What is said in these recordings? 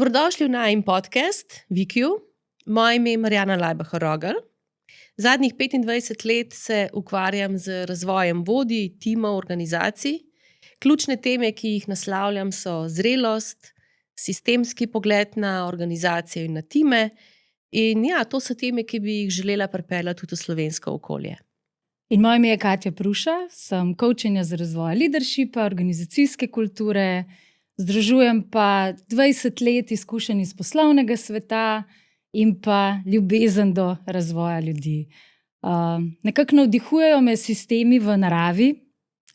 Dobrodošli v najin podcast VQ. Moje ime je Marjana Lajbacher-Rogel. Zadnjih 25 let se ukvarjam z razvojem vodij, timov, organizacij. Ključne teme, ki jih naslavljam, so zrelost, sistemski pogled na organizacijo in na time. In ja, to so teme, ki bi jih želela pripeljati tudi v slovensko okolje. In moje ime je Katja Pruša, sem coachinja za razvoj leadershipa, organizacijske kulture, združujem pa 20 let izkušenj iz poslovnega sveta in pa ljubezen do razvoja ljudi. Nekako navdihujejo me sistemi v naravi,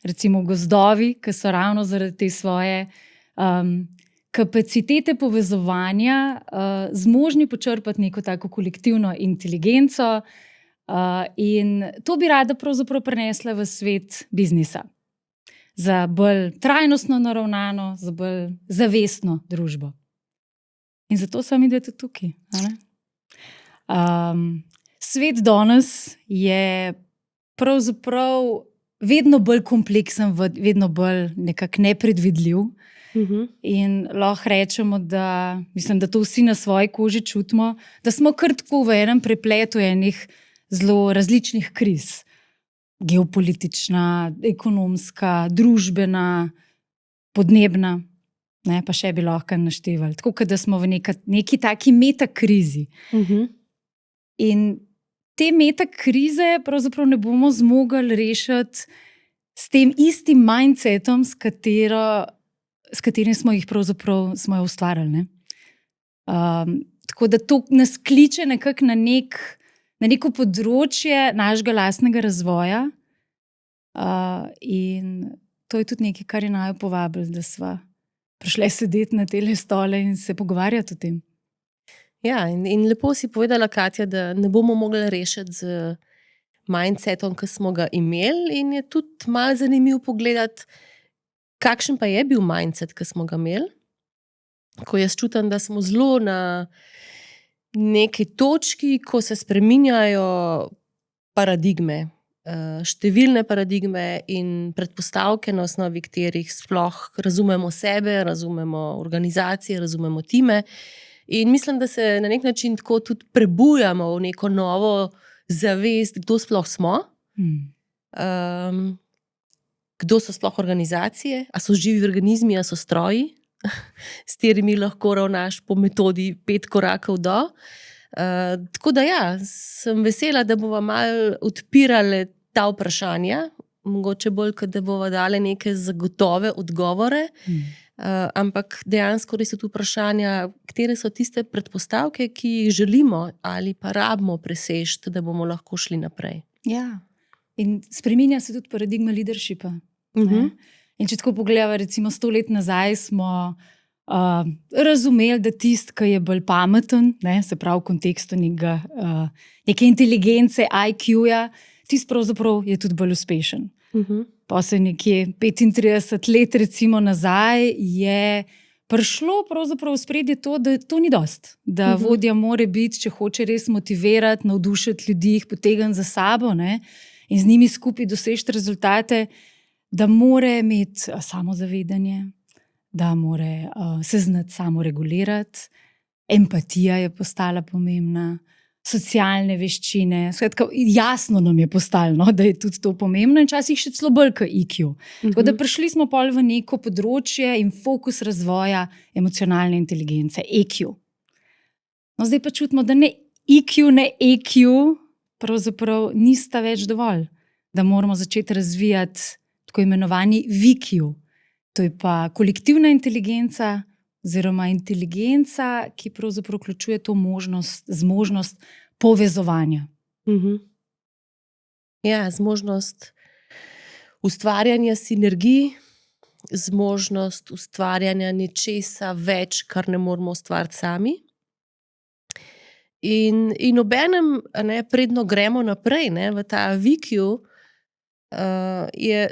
recimo gozdovi, ki so ravno zaradi te svoje kapacitete povezovanja zmožni počrpati neko tako kolektivno inteligenco. In to bi rada pravzaprav prenesla v svet biznisa. Za bolj trajnostno naravnano, za bolj zavestno družbo. In zato sem midve tudi tukaj. Svet danes je pravzaprav vedno bolj kompleksen, vedno bolj nekako nepredvidljiv. In lahko rečemo, da mislim, da to vsi na svoji koži čutimo, da smo kar tako v enem prepletu enih zelo različnih kriz. Geopolitična, ekonomska, družbena, podnebna, pa še bi lahko naštevali. Tako, da smo v neki taki metakrizi. In te metakrize pravzaprav ne bomo zmogli rešiti s tem istim mindsetom, s katerim smo jih pravzaprav ustvarjali. Tako da to nas kliče nekako na neko področje našega lastnega razvoja. In to je tudi nekaj, kar je naju povabilo, da sva prišli sedeti na tele stole in se pogovarjati o tem. Ja, in lepo si povedala, Katja, da ne bomo mogli rešiti z mindsetom, ki smo ga imeli, in je tudi malo zanimivo pogledati, kakšen pa je bil mindset, ki smo ga imeli. Ko jaz čutim, da smo zelo na neki točki, ko se spreminjajo paradigme, številne paradigme in predpostavke, na osnovi katerih sploh razumemo sebe, razumemo organizacije, razumemo time. In mislim, da se na nek način tako tudi prebujamo v neko novo zavest, kdo sploh smo, kdo so sploh organizacije, a so živi organizmi, a so stroji, s katerimi lahko ravnaš po metodi 5 korakov do. Tako da ja, sem vesela, da bova malo odpirale ta vprašanja, mogoče bolj, da bova dale neke zagotove odgovore, ampak dejansko res so tu vprašanja, katere so tiste predpostavke, ki jih želimo ali pa rabimo presežiti, da bomo lahko šli naprej. Ja, in spreminja se tudi paradigma leadershipa. In če tako pogledamo, recimo 100 let nazaj smo razumeli, da tisti, ki je bolj pameten, se pravi v kontekstu neke inteligence, IQ-ja, tisti pravzaprav je tudi bolj uspešen. Pa se nekje 35 let recimo nazaj je prišlo pravzaprav v spredje to, da to ni dosti. Da vodja mora biti, če hoče res motivirati, navdušiti ljudi, jih potegniti za sabo, in z njimi skupaj doseči rezultate, da mora imeti samozavedanje, da mora se znati samoregulirati, empatija je postala pomembna, socialne veščine, skratka, jasno nam je postalo, da je tudi to pomembno in včasih še celo bolj kot IQ. Tako da prišli smo pol v neko področje in fokus razvoja emocionalne inteligence, EQ. No, zdaj pa čutimo, da ne IQ, ne EQ pravzaprav nista več dovolj, da moramo začeti razvijati tako imenovani VQ. To je pa kolektivna inteligenca oziroma inteligenca, ki pravzaprav vključuje to zmožnost povezovanja. Ja, zmožnost ustvarjanja sinergij, zmožnost ustvarjanja nečesa več, kar ne moramo ustvariti sami. In obenem, predno gremo naprej v ta VQ,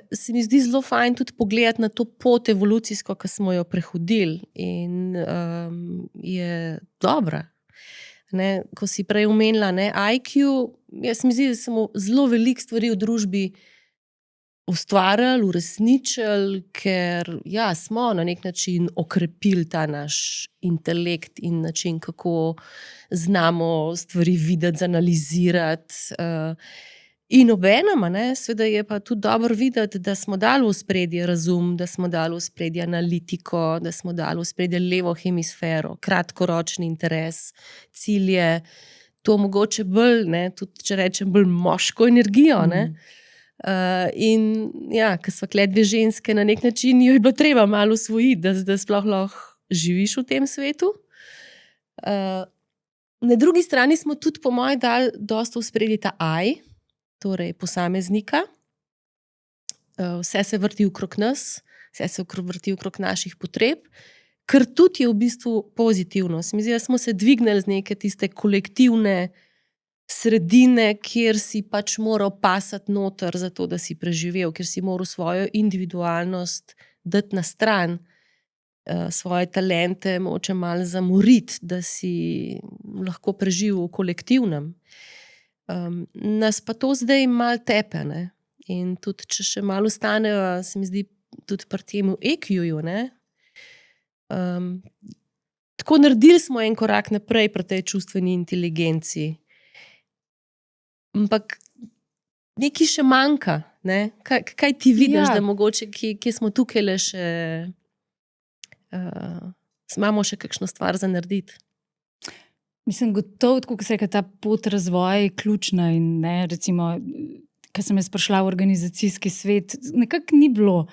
se mi zdi zelo fajn tudi pogledati na to pot evolucijsko, ki smo jo prehodili, in je dobra. Ko si prej omenila IQ, jaz mi zdi, da smo zelo veliko stvari v družbi ustvarili, uresničili, ker ja, smo na nek način okrepili ta naš intelekt in način, kako znamo stvari videti, analizirati. In obenem, seveda je pa tudi dobro videti, da smo dali v ospredje razum, da smo dali v ospredje analitiko, da smo dali v ospredje levo hemisfero, kratkoročni interes, cilje, to mogoče bolj, tudi če rečem, bolj moško energijo. In ja, ko smo kle dve ženske, na nek način jo je bilo treba malo usvojiti, da sploh lahko živiš v tem svetu. Na drugi strani smo tudi, po mojem, dali dosta v ospredje ta I, torej posameznika. Vse se vrti okrog nas, vse se vrti okrog naših potreb, kar tudi je v bistvu pozitivno. Se mi zdi, da smo se dvignili z neke tiste kolektivne sredine, kjer si pač moral pasati noter za to, da si preživel, kjer si moral svojo individualnost dati na stran, svoje talente moče malo zamoriti, da si lahko preživel v kolektivnem. Nas pa to zdaj malo tepe, in tudi če še malo ostanejo, se mi zdi, tudi pri temu EQ-ju, tako naredili smo en korak naprej pri tej čustveni inteligenci. Ampak nekaj še manjka, kaj ti vidiš, da mogoče, kje smo tukaj le še, imamo še kakšno stvar za narediti? Mislim, gotovo, tako se reka, ta pot razvoja je ključna in recimo, ko sem jaz prišla v organizacijski svet, nekako ni bilo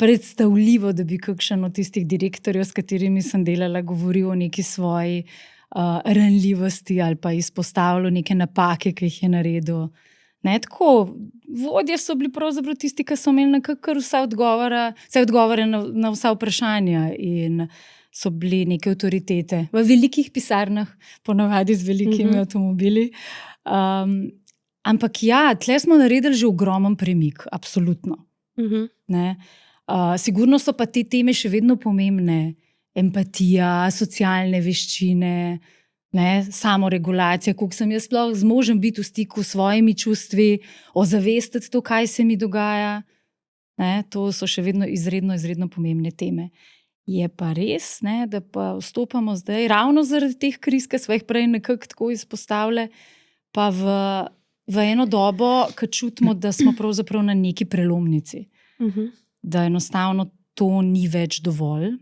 predstavljivo, da bi kakšen od tistih direktorjev, s katerimi sem delala, govoril o neki svoji ranljivosti ali pa izpostavljal neke napake, ki jih je naredil. Tako, vodje so bili pravzaprav tisti, ki so imeli nekako vse odgovore na vsa vprašanja in so bili neke avtoritete v velikih pisarnah, ponavadi z velikimi avtomobili. Ampak ja, tle smo naredili že ogromen premik, absolutno. Sigurno so pa te teme še vedno pomembne. Empatija, socialne veščine, samoregulacija, koliko sem jaz sploh zmožen biti v stiku s svojimi čustvi, ozavestiti to, kaj se mi dogaja. To so še vedno izredno, izredno pomembne teme. Je pa res, da pa vstopamo zdaj, ravno zaradi teh kriz, ki smo jih prej nekako tako izpostavili, pa v eno dobo, ko čutimo, da smo pravzaprav na neki prelomnici. Da enostavno to ni več dovolj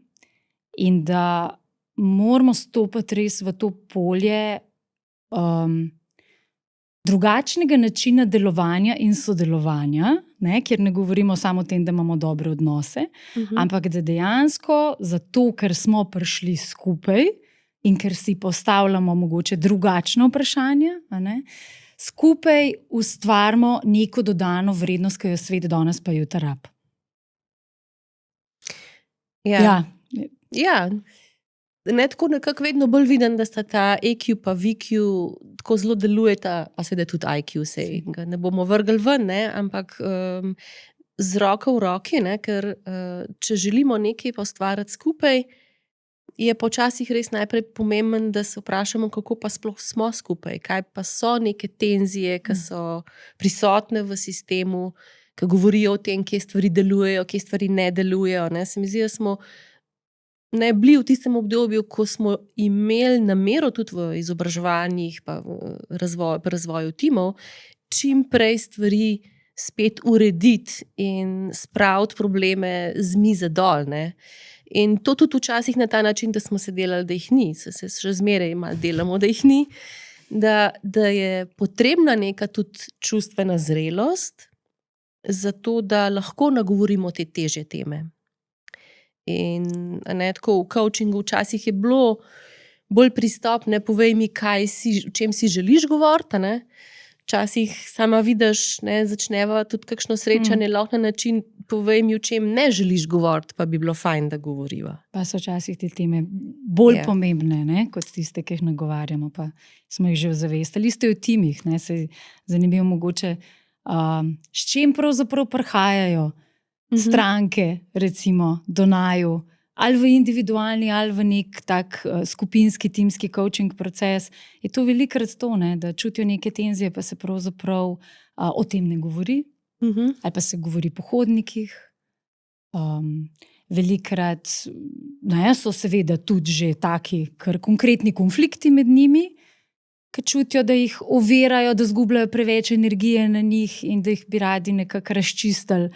in da moramo stopiti res v to polje drugačnega načina delovanja in sodelovanja, kjer ne govorimo samo o tem, da imamo dobre odnose, ampak da dejansko zato, ker smo prišli skupaj in ker si postavljamo mogoče drugačne vprašanja, skupaj ustvarimo neko dodano vrednost, ki jo svet danes pa jutri rabi. Ja. Tako nekako vedno bolj vidim, da sta ta EQ pa VQ tako zelo delujeta, pa seveda tudi IQ, ga ne bomo vrgli ven, ampak z roko v roki, ker če želimo nekaj pa ustvariti skupaj, je počasih res najprej pomemben, da se vprašamo, kako pa sploh smo skupaj, kaj pa so neke tenzije, ki so prisotne v sistemu, ki govorijo o tem, kje stvari delujejo, kje stvari ne delujejo. Se mi zdi, da smo bili v tistem obdobju, ko smo imeli namero tudi v izobraževanjih pa pri razvoju timov, čim prej stvari spet urediti in spraviti probleme z mize dol. In to tudi včasih na ta način, da smo se delali, da jih ni, se še zmeraj malo delamo, da jih ni, da je potrebna neka tudi čustvena zrelost, zato da lahko nagovorimo te težje teme. In tako v coachingu včasih je bilo bolj pristop, povej mi, o čem si želiš govoriti. Včasih sama vidiš, začneva tudi kakšno srečanje, lahko na način, povej mi, o čem ne želiš govoriti, pa bi bilo fajn, da govoriva. Pa so včasih te teme bolj pomembne, kot tiste, ki jih nagovarjamo, pa smo jih že ozavestili. Ste v timih, se je zanimivo mogoče, s čim pravzaprav prihajajo stranke, recimo, do naju, ali v individualni, ali v nek tak skupinski, timski coaching proces. Je to velikokrat to, da čutijo neke tenzije, pa se pravzaprav o tem ne govori. ali pa se govori po hodnikih. Velikrat so seveda tudi že taki kar konkretni konflikti med njimi, ki čutijo, da jih ovirajo, da zgubljajo preveč energije na njih in da jih bi radi nekako razčistili.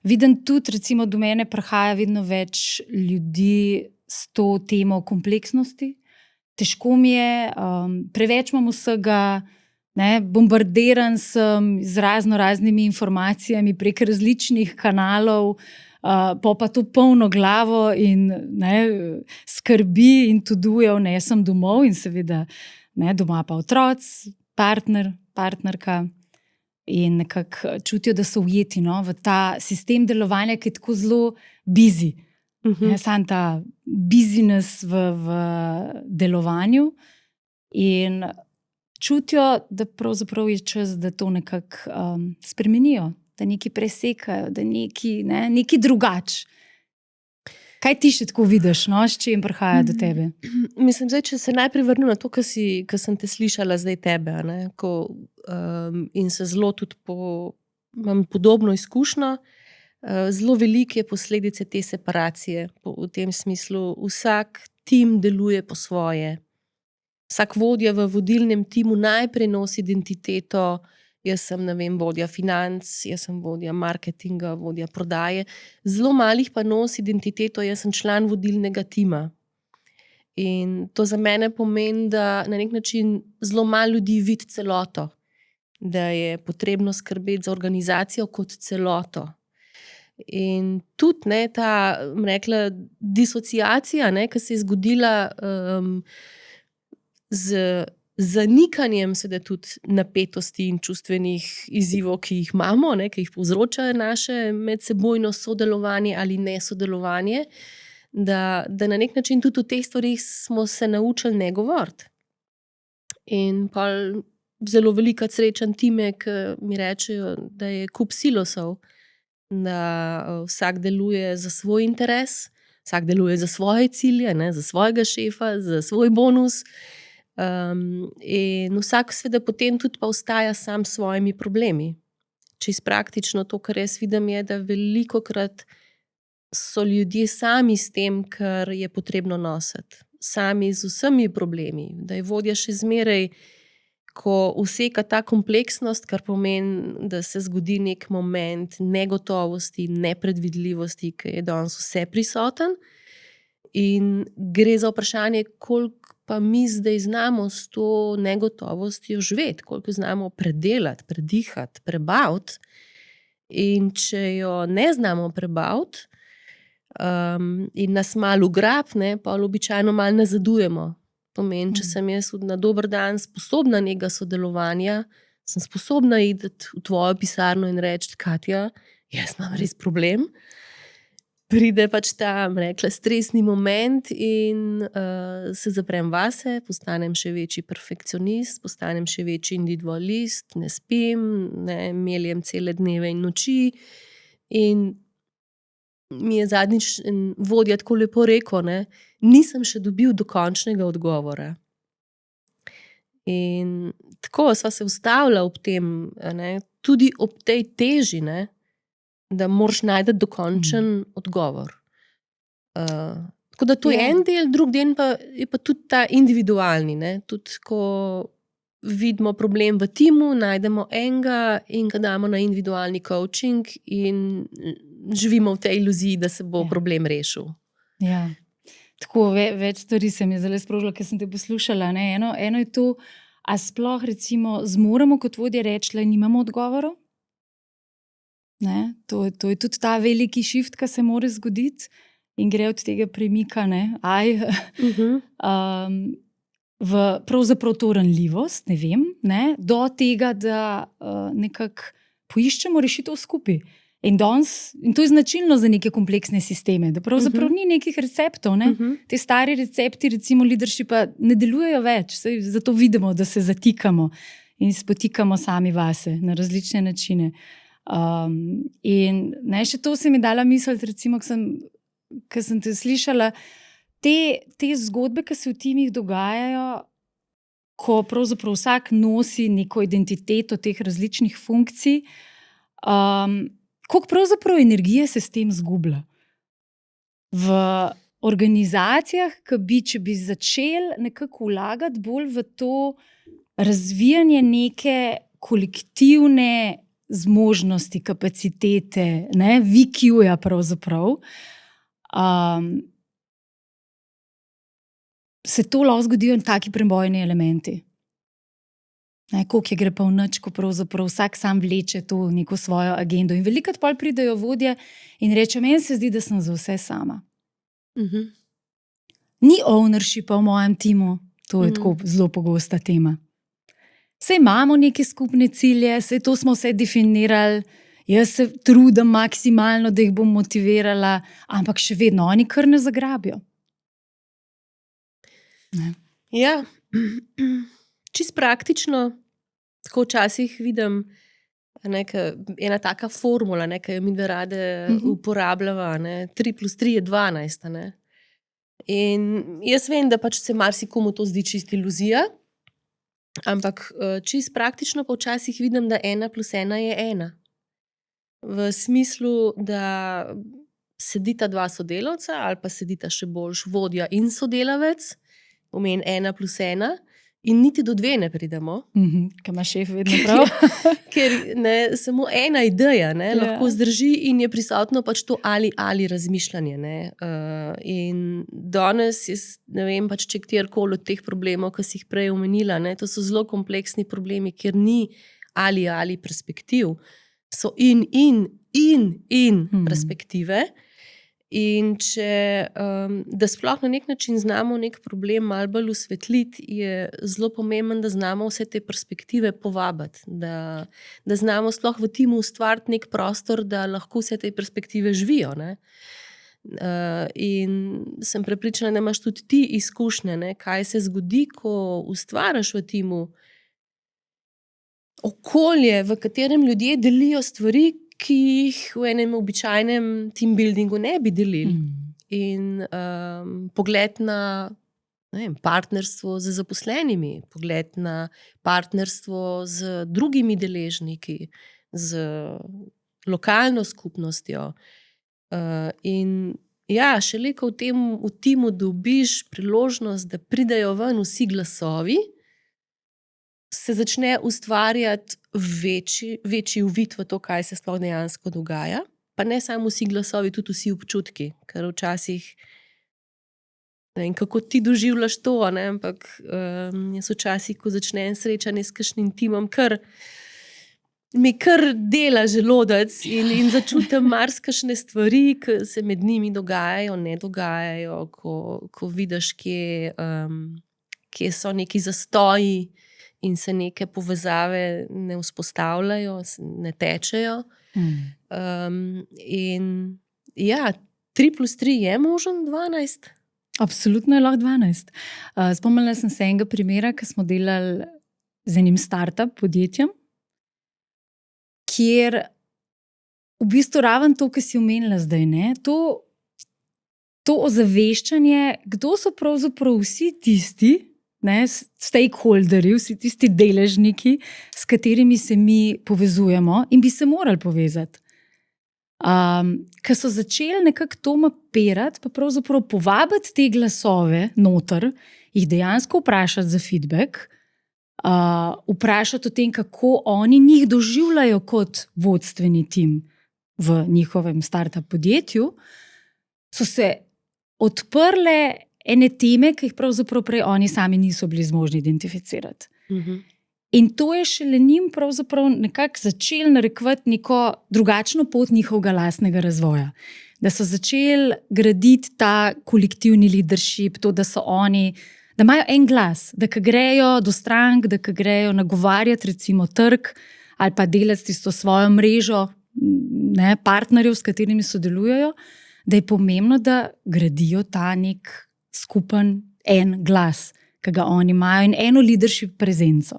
Vidim tudi, recimo do mene prihaja vedno več ljudi s to temo kompleksnosti. Težko mi je, preveč imam vsega, bombardiran sem z raznimi informacijami prek različnih kanalov, pa to polno glavo in skrbi in tuduje vnesem domov in seveda doma pa otroci, partnerka in nekako čutijo, da so ujeti v ta sistem delovanja, ki je tako zelo busy. Sam ta busyness v delovanju in čutijo, da pravzaprav je čas, da to nekako spremenijo, da nekaj presekajo, da nekaj drugače. Kaj ti še tako vidiš, s čim prihaja do tebe? Mislim, zdaj, če se najprej vrnem na to, kar sem te slišala zdaj tebe, in se zelo tudi imam podobno izkušnjo. Zelo velike posledice te separacije, v tem smislu, vsak tim deluje po svoje. Vsak vodja v vodilnem timu najprej nosi identiteto, jaz sem, vodja financ, jaz sem vodja marketinga, vodja prodaje. Zelo malih pa nosi identiteto, jaz sem član vodilnega tima. In to za mene pomeni, da na nek način zelo malo ljudi vidi celoto, da je potrebno skrbeti za organizacijo kot celoto. In tudi ta, rekla, disociacija, ki se je zgodila z zanikanjem seveda tudi napetosti in čustvenih izzivov, ki jih imamo, ki jih povzroča naše medsebojno sodelovanje ali nesodelovanje, da na nek način tudi v teh stvarih smo se naučili ne govoriti. In pa zelo velikokrat srečam time, ki mi rečejo, da je kup silosov, da vsak deluje za svoj interes, vsak deluje za svoje cilje, za svojega šefa, za svoj bonus. In vsak seveda potem tudi pa ostaja sam s svojimi problemi. Čisto praktično to, kar jaz vidim, je, da velikokrat so ljudje sami s tem, kar je potrebno nositi. Sami z vsemi problemi. Da je vodja še zmeraj, ko useka ta kompleksnost, kar pomeni, da se zgodi nek moment negotovosti, nepredvidljivosti, ki je danes vse prisoten. In gre za vprašanje, koliko pa mi zdaj znamo s to negotovostjo živeti, koliko znamo predelati, predihati, prebaviti. In če jo ne znamo prebaviti in nas malo ugrabne, pa običajno malo nazadujemo. Pomeni, če sem jaz na dober dan sposobna nekega sodelovanja, sem sposobna iti v tvojo pisarno in reči: Katja, jaz imam res problem. Pride pač ta, rekla, stresni moment in se zaprem vase, postanem še večji perfekcionist, postanem še večji individualist, ne spim, meljem cele dneve in noči. In mi je zadnjič vodja tako lepo rekel, nisem še dobil dokončnega odgovora. In tako sva se ustavila ob tem, tudi ob tej teži, da moraš najti dokončen odgovor. Tako da to je en del, drug del pa je pa tudi ta individualni. Tudi ko vidimo problem v timu, najdemo enega in ga damo na individualni coaching in živimo v tej iluziji, da se bo problem rešil. Ja. Tako, več stvari se mi je zelo sprožilo, ker sem te poslušala. Eno je to, a sploh recimo zmoremo kot vodje reči, da nimamo odgovorov? To je tudi ta veliki shift, ki se mora zgoditi in gre od tega premika, v pravzaprav to ranljivost, do tega, da nekako poiščemo rešitev skupaj. In to je značilno za neke kompleksne sisteme, da pravzaprav ni nekih receptov. Te stari recepti, recimo leadershipa, ne delujejo več. Zato vidimo, da se zatikamo in spotikamo sami vase na različne načine. In še to se mi dala misliti, recimo, ko sem te slišala, te zgodbe, ki se v timih dogajajo, ko pravzaprav vsak nosi neko identiteto teh različnih funkcij, koliko pravzaprav energije se s tem zgublja. V organizacijah, če bi začeli nekako vlagati bolj v to razvijanje neke kolektivne zmožnosti, kapacitete, VQ-ja pravzaprav, se to lahko zgodijo taki prebojni elementi. Koliko je gre pa v nič, ko pravzaprav vsak sam vleče to neko svojo agendo. In velikokrat pol pridejo vodje in reče, meni se zdi, da sem za vse sama. Ni ownershipa v mojem timu, to je tako zelo pogosta tema. Saj imamo neke skupne cilje, saj to smo vse definirali, jaz se trudim maksimalno, da jih bom motivirala, ampak še vedno oni kar ne zagrabijo. Ne. Ja, čist praktično, tako včasih vidim ena taka formula, ki jo mi da rade uporabljava, 3+3 je 12. In jaz vem, da pač se marsikomu to zdi čist iluzija, ampak čist praktično pa včasih vidim, da 1+1 je 1. V smislu, da sedita dva sodelavca ali pa sedita še boljš vodja in sodelavec, pomeni 1+1, in niti do 2 ne pridemo. Kaj ima šef vedno prav? Ker samo ena ideja lahko zdrži in je prisotno pač to ali razmišljanje. In danes, jaz ne vem, pač če kjerkoli od teh problemov, ki si jih prej omenila, to so zelo kompleksni problemi, ker ni ali perspektiv. So in perspektive. In da sploh na nek način znamo nek problem malo bolj osvetliti, je zelo pomembno, da znamo vse te perspektive povabiti, da znamo sploh v timu ustvariti nek prostor, da lahko vse te perspektive živijo. In sem prepričana, da imaš tudi ti izkušnje, kaj se zgodi, ko ustvariš v timu okolje, v katerem ljudje delijo stvari, ki jih v enem običajnem team buildingu ne bi delili. In pogled na partnerstvo z zaposlenimi, pogled na partnerstvo z drugimi deležniki, z lokalno skupnostjo. In ja, šele ko v timu dobiš priložnost, da pridejo ven vsi glasovi, se začne ustvarjati večji uvid v to, kaj se sploh dejansko dogaja. Pa ne samo vsi glasovi, tudi vsi občutki. Ker včasih, ne vem, kako ti doživljaš to, ampak jaz včasih, ko začnem srečanje s kakšnim timom, mi kar dela želodec in začutim marsikakšne stvari, ki se med njimi dogajajo, ne dogajajo, ko vidiš, kje so neki zastoji, in se neke povezave ne vzpostavljajo, ne tečejo. In ja, 3+3 je možen 12? Absolutno je lahko 12. Spomnila sem se enega primera, ki smo delali z enim startup podjetjem, kjer v bistvu raven to, ki si omenila zdaj, to ozaveščanje, kdo so pravzaprav vsi tisti, stakeholderji, vsi tisti deležniki, s katerimi se mi povezujemo in bi se morali povezati. Ko so začeli nekako to mapirati, pa pravzaprav povabiti te glasove noter, jih dejansko vprašati za feedback, vprašati o tem, kako oni njih doživljajo kot vodstveni tim v njihovem startup podjetju, so se odprle ene teme, ki jih pravzaprav prej oni sami niso bili zmožni identificirati. In to je šele njim pravzaprav nekako začeli narekovati neko drugačno pot njihovega lastnega razvoja. Da so začeli graditi ta kolektivni leadership, to, da so oni, da imajo en glas, da ko grejo do strank, da ko grejo nagovarjati recimo trg ali pa delati tisto svojo mrežo partnerjev, s katerimi sodelujejo, da je pomembno, da gradijo ta nek skupen en glas, ki ga oni imajo, in eno leadership prezenco.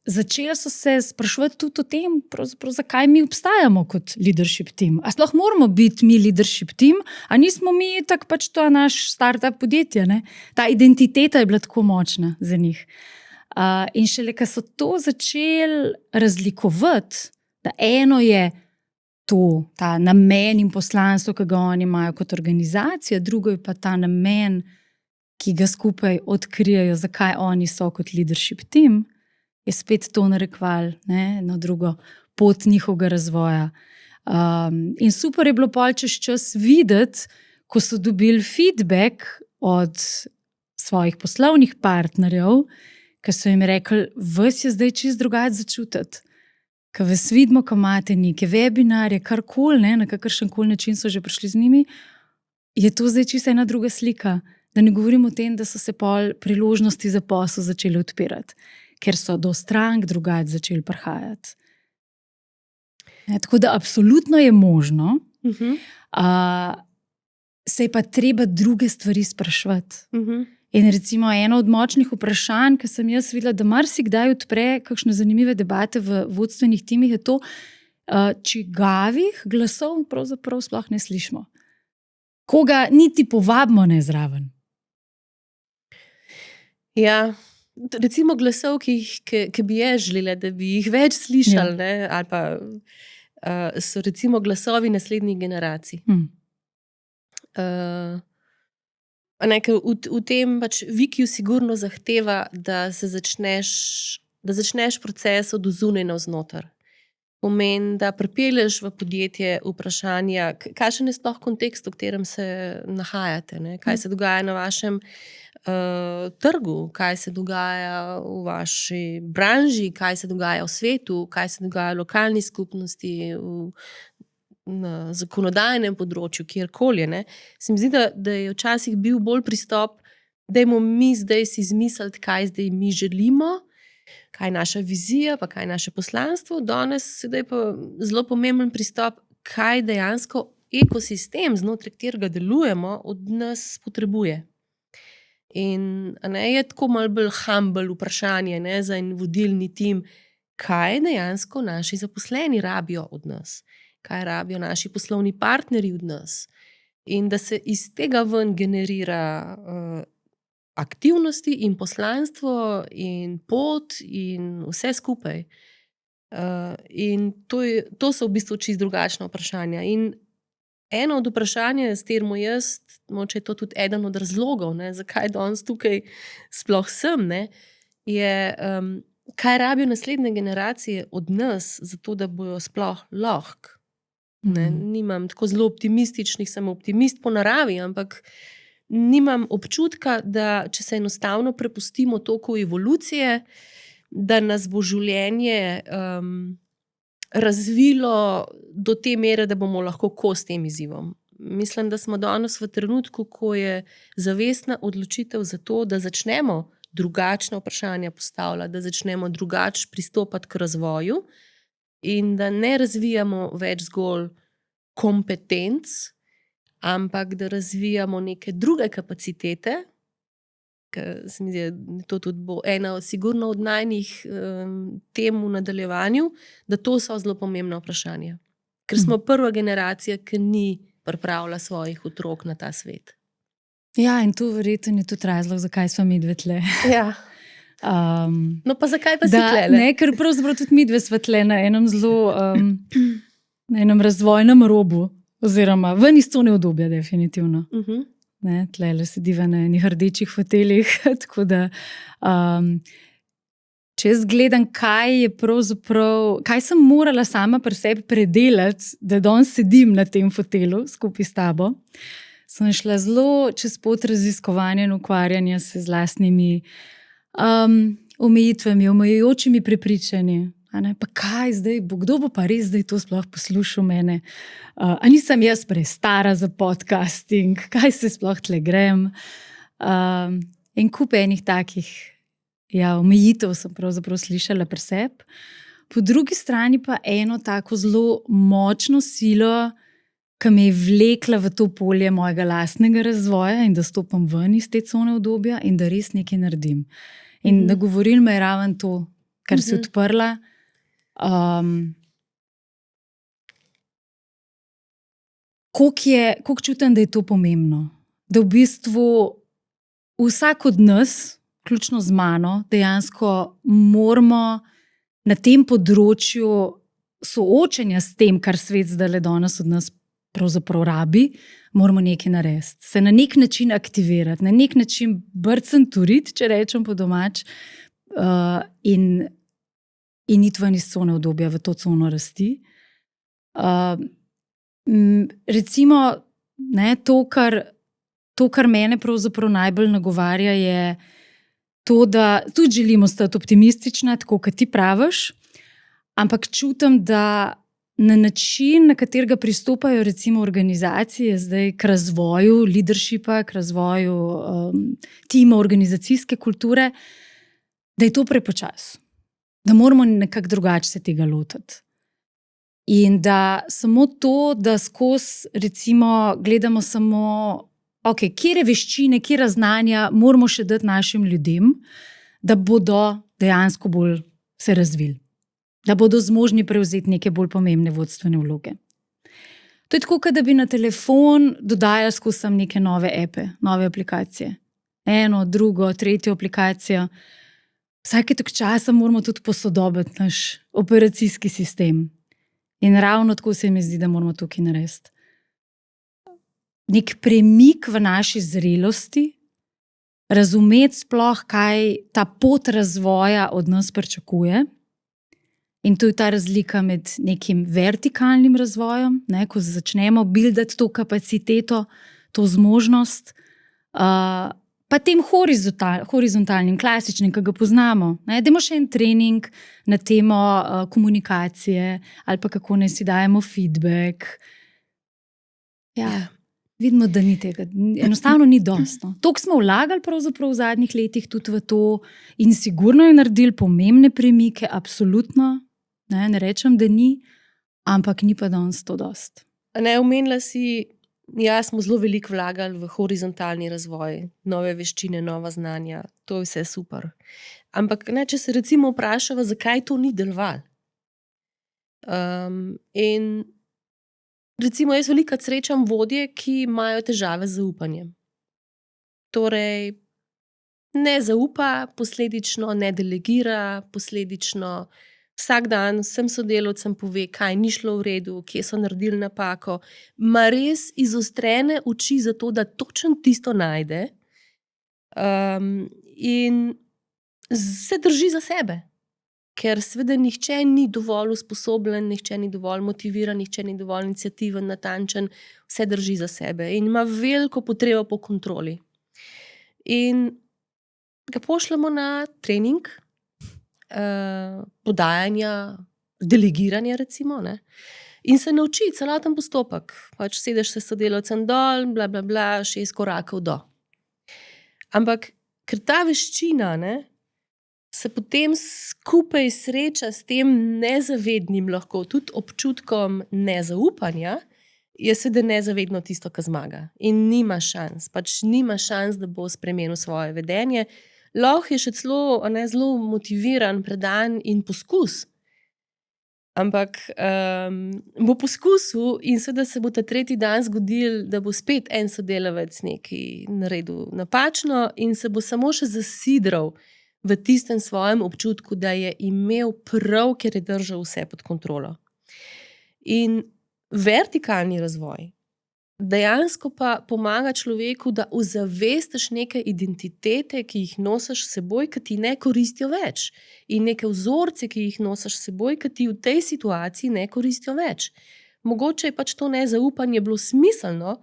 začeli so se sprašovati tudi o tem, zakaj mi obstajamo kot leadership team. A sploh moramo biti mi leadership team, a nismo mi tako pač to naš startup podjetje. Ne? Ta identiteta je bila tako močna za njih. In šele, ko so to začeli razlikovati, da eno je to, ta namen in poslanstvo, ki ga oni imajo kot organizacija, drugo je pa ta namen, ki ga skupaj odkrijajo, zakaj oni so kot leadership team, je spet to narekovalo, eno drugo pot njihovega razvoja. In super je bilo pol čez čas videti, ko so dobili feedback od svojih poslovnih partnerjev, ki so jim rekli, vas je zdaj čisto drugače začutiti. Ko vas vidimo, ko imate neke webinarje, karkoli, na kakršen koli način so že prišli z njimi, je to zdaj čisto ena druga slika. Da ne govorim o tem, da so se pol priložnosti za posel začeli odpirati, ker so do strank drugače začeli prihajati. Tako da absolutno je možno, se je pa treba druge stvari spraševati. In recimo eno od močnih vprašanj, ki sem jaz videla, da marsikdaj odpre kakšne zanimive debate v vodstvenih timih, je to, čigavih glasov pravzaprav sploh ne slišimo. Koga niti povabimo ne zraven. Ja, recimo glasov, ki bi jaz želela, da bi jih več slišali, ali pa so recimo glasovi naslednjih generacij. V tem pač Wikiju sigurno zahteva, da začneš proces od zunaj navznoter. Pomeni, da pripelješ v podjetje vprašanja, kakšen je sploh kontekst, v katerem se nahajate, kaj se dogaja na vašem trgu, kaj se dogaja v vaši branži, kaj se dogaja v svetu, kaj se dogaja v lokalni skupnosti, na zakonodajnem področju, kjerkoli. Se mi zdi, da je včasih bil bolj pristop, dajmo mi zdaj si izmisliti, kaj zdaj mi želimo, kaj je naša vizija, pa kaj je naše poslanstvo. Danes sedaj pa zelo pomemben pristop, kaj dejansko ekosistem, znotraj katerega delujemo, od nas potrebuje. In je tako malo bolj humble vprašanje za en vodilni tim, kaj dejansko naši zaposleni rabijo od nas, kaj rabijo naši poslovni partnerji od nas. In da se iz tega ven generira aktivnosti in poslanstvo in pot in vse skupaj. In to so v bistvu čisto drugačna vprašanja. In eno od vprašanj, s katerim jaz, mogoče je to tudi eden od razlogov, zakaj danes tukaj sploh sem, je, kaj rabijo naslednje generacije od nas, zato da bojo sploh lahko. Nimam tako zelo optimističnih, sem optimist po naravi, ampak nimam občutka, da če se enostavno prepustimo toku evolucije, da nas bo življenje razvilo do te mere, da bomo lahko kos tem izzivom. Mislim, da smo danes v trenutku, ko je zavestna odločitev za to, da začnemo drugačna vprašanja postavljati, da začnemo drugače pristopati k razvoju in da ne razvijamo več zgolj kompetenc, ampak da razvijamo neke druge kapacitete, ker se mi zdi, da to tudi bo ena sigurno od najnih tem v nadaljevanju, da to so zelo pomembna vprašanja. Ker smo prva generacija, ki ni pripravila svojih otrok na ta svet. Ja, in to verjetno je tudi razlog, zakaj smo mi dve tle. Ja. No pa zakaj pa si tle? Ker pravzaprav tudi mi dve smo tle na enem zelo na enem razvojnem robu, oziroma ven iz cone udobja, definitivno. Tlele sediva na enih rdečih foteljih, tako da če jaz gledam, kaj sem morala sama pri sebi predelati, da danes sedim na tem fotelju skupaj s tabo, sem šla zelo čez pot raziskovanja in ukvarjanja se z lastnimi omejitvami, omejujočimi prepričanji. Pa kaj zdaj, kdo bo pa res zdaj to sploh poslušal mene? A nisem jaz prestara za podcasting? Kaj se sploh tle grem? En kup enih takih omejitev sem pravzaprav slišala pri sebi. Po drugi strani pa eno tako zelo močno silo, ki me je vlekla v to polje mojega lastnega razvoja in da stopam ven iz te cone udobja in da res nekaj naredim. In nagovoril me je ravno to, ker si odprla. Koliko čutim, da je to pomembno? Da v bistvu vsak od nas, vključno z mano, dejansko moramo na tem področju soočenja s tem, kar svet zdaj danes od nas pravzaprav rabi, moramo nekaj narediti. Se na nek način aktivirati, na nek način brcenturiti, če rečem po domač, in iti ven iz cone obdobja v to cono rasti. Recimo, ne, to, kar mene pravzaprav najbolj nagovarja, je to, da tudi želimo stati optimistična, tako kot ti praviš, ampak čutim, da na način, na katerega pristopajo recimo organizacije zdaj k razvoju leadershipa, k razvoju tima, organizacijske kulture, da je to prepočas. Da moramo nekako drugače se tega lotiti. In da samo to, da skozi recimo gledamo samo, okay, kje veščine, kje znanja moramo še dati našim ljudem, da bodo dejansko bolj se razvili. Da bodo zmožni prevzeti neke bolj pomembne vodstvene vloge. To je tako, da bi na telefon dodajali skozi neke nove epe, nove aplikacije. Eno, drugo, tretjo aplikacijo. Vsake toliko časa moramo tudi posodobiti naš operacijski sistem. In ravno tako se mi zdi, da moramo tukaj narediti. Nek premik v naši zrelosti, razumeti sploh, kaj ta pot razvoja od nas pričakuje. In tu je ta razlika med nekim vertikalnim razvojem, ne, ko začnemo buildati to kapaciteto, to zmožnost, pa tem horizontalnim, klasičnim, ki ga poznamo. Dajmo še en trening na temo komunikacije ali pa kako naj si dajemo feedback. Ja. Vidimo, da ni tega. Enostavno ni dosti. Toliko smo vlagali pravzaprav v zadnjih letih tudi v to in sigurno je naredili pomembne premike, absolutno. Ne rečem, da ni, ampak ni pa danes to dosti. Omenila si, smo zelo veliko vlagali v horizontalni razvoj, nove veščine, nova znanja, to je vse super. Ampak če se recimo vprašava, zakaj to ni delovalo. In recimo jaz velikokrat srečam vodje, ki imajo težave z zaupanjem. Torej, ne zaupa, posledično ne delegira, posledično vsak dan vsem sodelavcem pove, kaj ni šlo v redu, kje so naredili napako. Ma res izostrene oči za to, da točno tisto najde, in se drži za sebe. Ker seveda nihče ni dovolj usposobljen, nihče ni dovolj motiviran, nihče ni dovolj iniciativen, natančen, vse drži za sebe in ima veliko potrebo po kontroli. In ga pošljemo na trening, podajanja, delegiranja recimo, ne? In se nauči celoten postopek. Pač sedeš se sodelavcem dol, bla, bla, bla, 6 korakov do. Ampak, ker ta veščina, ne, se potem skupaj sreča s tem nezavednim, lahko tudi občutkom nezaupanja, je seveda nezavedno tisto, kar zmaga. In nima šans, nima šans, da bo spremenil svoje vedenje. Lahko je še zelo motiviran, predan in poskus. Ampak bo poskusil in seveda se bo ta tretji dan zgodil, da bo spet en sodelavec nekaj naredil napačno in se bo samo še zasidral v tistem svojem občutku, da je imel prav, ker je držal vse pod kontrolo. In vertikalni razvoj dejansko pa pomaga človeku, da ozavestiš neke identitete, ki jih nosiš s seboj, ki ti ne koristijo več. In neke vzorce, ki jih nosiš s seboj, ki ti v tej situaciji ne koristijo več. Mogoče je to nezaupanje bilo smiselno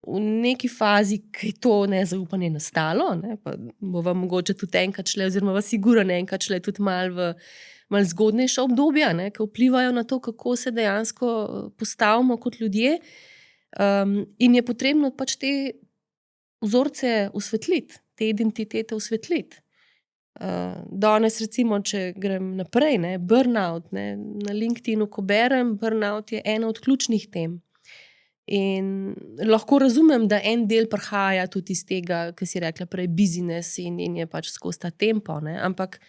v neki fazi, ki je to nezaupanje nastalo, ne? Pa bo vam mogoče tudi enkrat šle, oziroma vas sigurno enkrat šle tudi malo zgodnejša obdobja, ne? Ki vplivajo na to, kako se dejansko postavimo kot ljudje. In je potrebno te vzorce osvetliti, te identitete osvetliti. Danes recimo, če grem naprej, ne, burnout, ne, na LinkedInu, ko berem, burnout je ena od ključnih tem. In lahko razumem, da en del prihaja tudi iz tega, ki si rekla prej, business in je skozi ta tempo, ne, ampak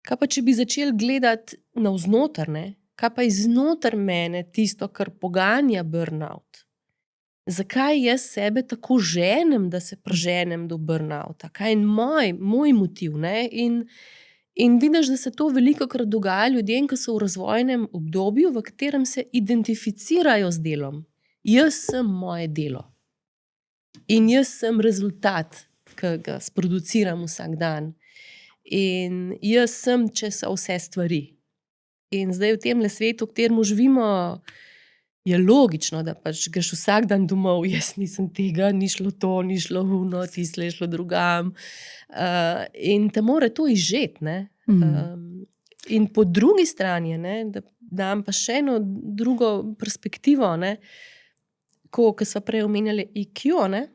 Kaj pa, če bi začeli gledati navznoter, ne? Kaj pa iznoter mene tisto, kar poganja burnout? Zakaj jaz sebe tako ženem, da se preženem do burnouta? Kaj je moj motiv? Ne? In vidiš, da se to velikokrat dogaja ljudem, ki so v razvojnem obdobju, v katerem se identificirajo z delom. Jaz sem moje delo. In jaz sem rezultat, ki ga sproduciram vsak dan. In jaz sem, če so vse stvari. In zdaj v tem svetu, v katerem živimo, je logično, da pač greš vsak dan domov, jaz nisem tega, ni šlo to, ni šlo huno, tisle je šlo drugam. In te mora to izžet, ne. In po drugi strani, ne, da dam pa še eno drugo perspektivo, ne, ko sva prej omenjali IQ, ne,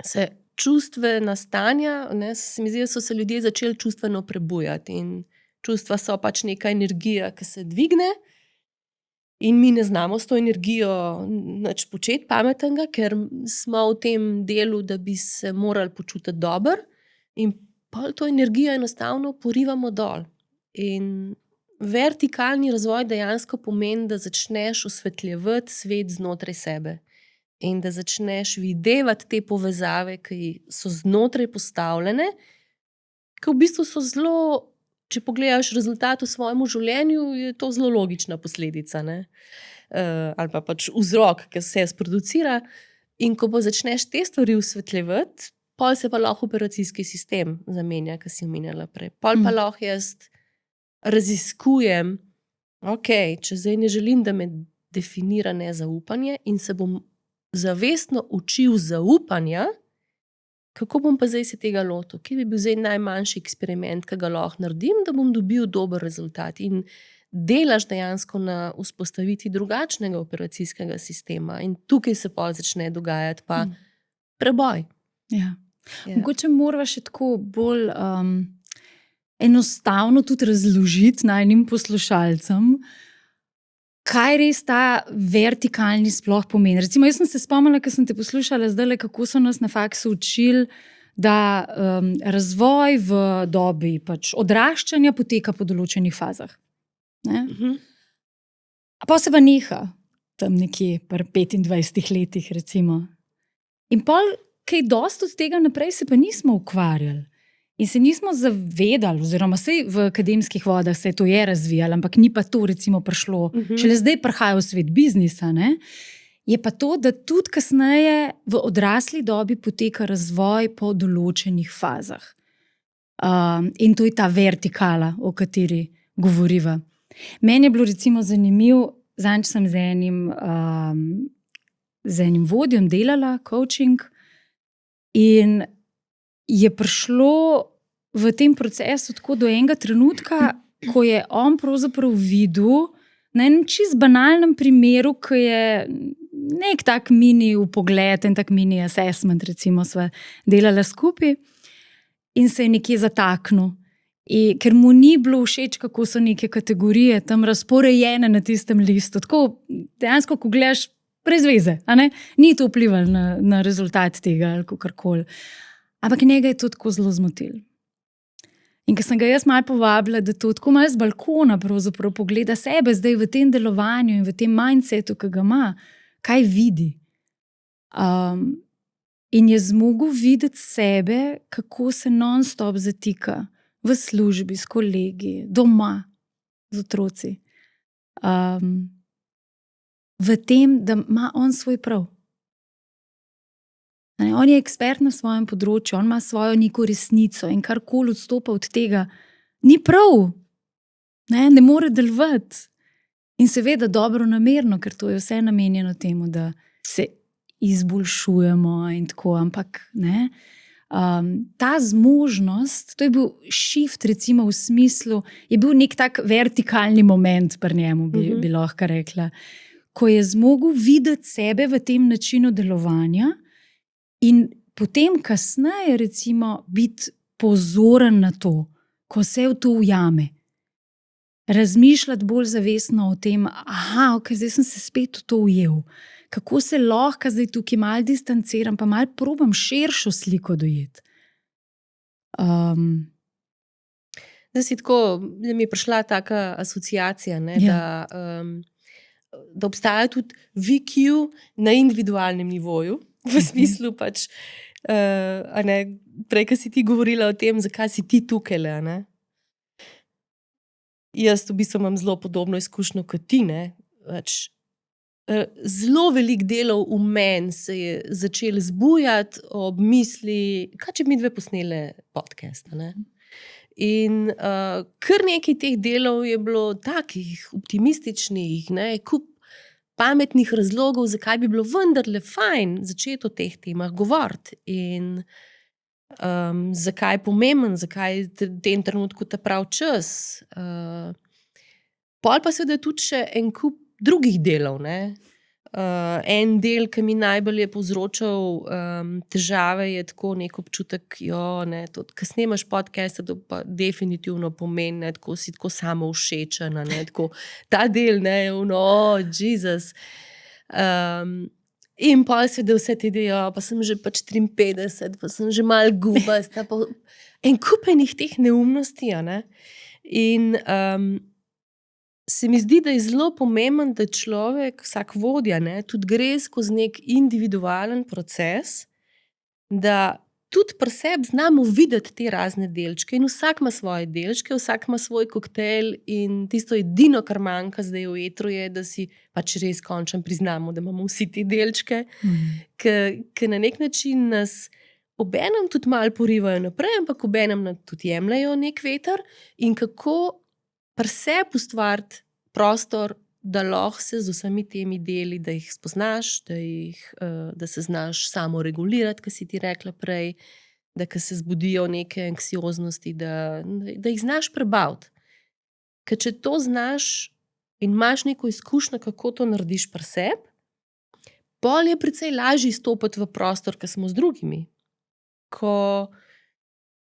se čustvena stanja, ne, se mi zdi, da so se ljudje začeli čustveno prebujati in čustva so pač neka energija, ki se dvigne in mi ne znamo s to energijo nič početi pametnega, ker smo v tem delu, da bi se morali počutiti dobro in pol to energijo enostavno porivamo dol. In vertikalni razvoj dejansko pomeni, da začneš osvetljevati svet znotraj sebe. In da začneš videvati te povezave, ki so znotraj postavljene, ki v bistvu so zelo, če pogledaš rezultat v svojem življenju, je to zelo logična posledica, ne? Ali pa pač vzrok, ki se sproducira. In ko pa začneš te stvari osvetljevati, pol se pa lahko operacijski sistem zamenja, ki si omenjala prej. Pol pa lahko jaz raziskujem, če zdaj ne želim, da me definira nezaupanje in se bom zavestno učil zaupanja, kako bom pa zdaj se tega lotil? Kje bi bil zdaj najmanjši eksperiment, ki ga lahko naredim, da bom dobil dober rezultat? In delaš dejansko na vzpostaviti drugačnega operacijskega sistema. In tukaj se pa začne dogajati pa preboj. Ja. Mogoče morava še tako bolj enostavno tudi razložiti najnim poslušalcem, kaj res ta vertikalni sploh pomeni. Recimo, jaz sem se spomnila, ko sem te poslušala zdajle, kako so nas na faksu učili, da razvoj v dobi pač odraščanja poteka po določenih fazah. Ne? A pa se pa neha tam nekje pri 25 letih, recimo. In pol, kaj dosti od tega naprej se pa nismo ukvarjali. In se nismo zavedali, oziroma sej v akademskih vodah se to je razvijalo, ampak ni pa to recimo prišlo, šele zdaj prihaja v svet biznisa, ne? Je pa to, da tudi kasneje v odrasli dobi poteka razvoj po določenih fazah. In to je ta vertikala, o kateri govoriva. Meni je bilo recimo zanimivo, zadnjič sem z enim vodjem delala, coaching, in je prišlo v tem procesu tako do enega trenutka, ko je on pravzaprav videl na enem čist banalnem primeru, ki je nek tak mini vpogled, en tak mini assessment, recimo sva delala skupaj in se je nekje zataknil. Ker mu ni bilo všeč, kako so neke kategorije tam razporejene na tistem listu. Tako dejansko, ko gledaš brez veze, a ne? Ni to vplivalo na rezultat tega ali kakorkoli. Ampak njega je to tako zelo zmotil. In ko sem ga jaz malo povabila, da to tako malo z balkona pravzaprav pogleda sebe zdaj v tem delovanju in v tem mindsetu, ki ga ima, kaj vidi. In je zmogel videti sebe, kako se non-stop zatika v službi, s kolegi, doma, z otroci. V tem, da ima on svoj prav. On je ekspert na svojem področju, on ima svojo neko resnico in karkoli odstopa od tega, ni prav, ne more delovati. In seveda dobro namerno, ker to je vse namenjeno temu, da se izboljšujemo in tako, ampak ne. Ta zmožnost, to je bil shift recimo v smislu, je bil nek tak vertikalni moment pri njemu, bi lahko rekla, ko je zmogel videti sebe v tem načinu delovanja. In potem kasneje recimo biti pozoren na to, ko se v to ujame. Razmišljati bolj zavestno o tem, zdaj sem se spet v to ujel. Kako se lahko zdaj tukaj malo distanciram, pa malo probam širšo sliko dojeti. Zdaj si tako, da mi je prišla taka asociacija, ne, da obstaja tudi VQ na individualnem nivoju, v smislu pač, prej, ko si ti govorila o tem, zakaj si ti tukaj. Jaz v bistvu imam zelo podobno izkušnjo kot ti. Pač, zelo veliko delov v meni se je začelo zbujati ob misli, kaj če mi dve posnele podcast. In kar nekaj teh delov je bilo takih optimističnih, kup pametnih razlogov, zakaj bi bilo vendarle fajn začeti o teh temah govoriti. In zakaj je pomemben, zakaj je v tem trenutku ta prav čas. Pol pa seveda tudi še en kup drugih delov. En del, ki mi najbolj je povzročal težave, je tako nek občutek, ko snemaš podcast, to pa definitivno pomeni, tako si tako samovšečen. Ta del, Jezus. In pa seveda vse te ideje, pa sem že pač 53, pa sem že malo gubasta. En kup enih teh neumnosti. In se mi zdi, da je zelo pomemben, da človek, vsak vodja, tudi gre skozi nek individualen proces, da tudi pri sebi znamo videti te razne delčke. In vsak ima svoje delčke, vsak ima svoj koktejl, in tisto edino, kar manjka zdaj v etru, je, da si pač res končno priznamo, da imamo vsi te delčke, ki na nek način nas obenem tudi malo porivajo naprej, ampak obenem tudi jemljajo nek veter, in kako pri sebi ustvariti prostor, da lahko se z vsemi temi deli, da jih spoznaš, da se znaš samo regulirati, kot si ti rekla prej, da se zbudijo neke anksioznosti, da jih znaš prebaviti. Ker če to znaš in imaš neko izkušnjo, kako to narediš pri sebi, pol je precej lažje stopiti v prostor, ko smo z drugimi. Ko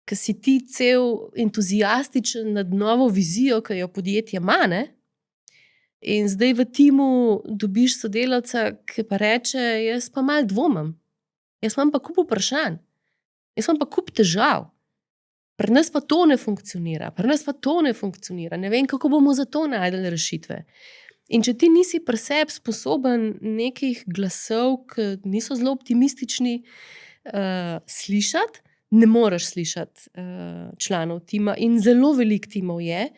si ti cel entuzijastičen nad novo vizijo, ki jo podjetje ima, in zdaj v timu dobiš sodelavca, ki pa reče, jaz pa malo dvomim, jaz imam pa kup vprašanj, jaz imam pa kup težav, pri nas pa to ne funkcionira, ne vem, kako bomo za to našli rešitve. In če ti nisi pri sebi sposoben nekih glasov, ki niso zelo optimistični, slišati, ne moreš slišati članov tima. In zelo veliko timov je,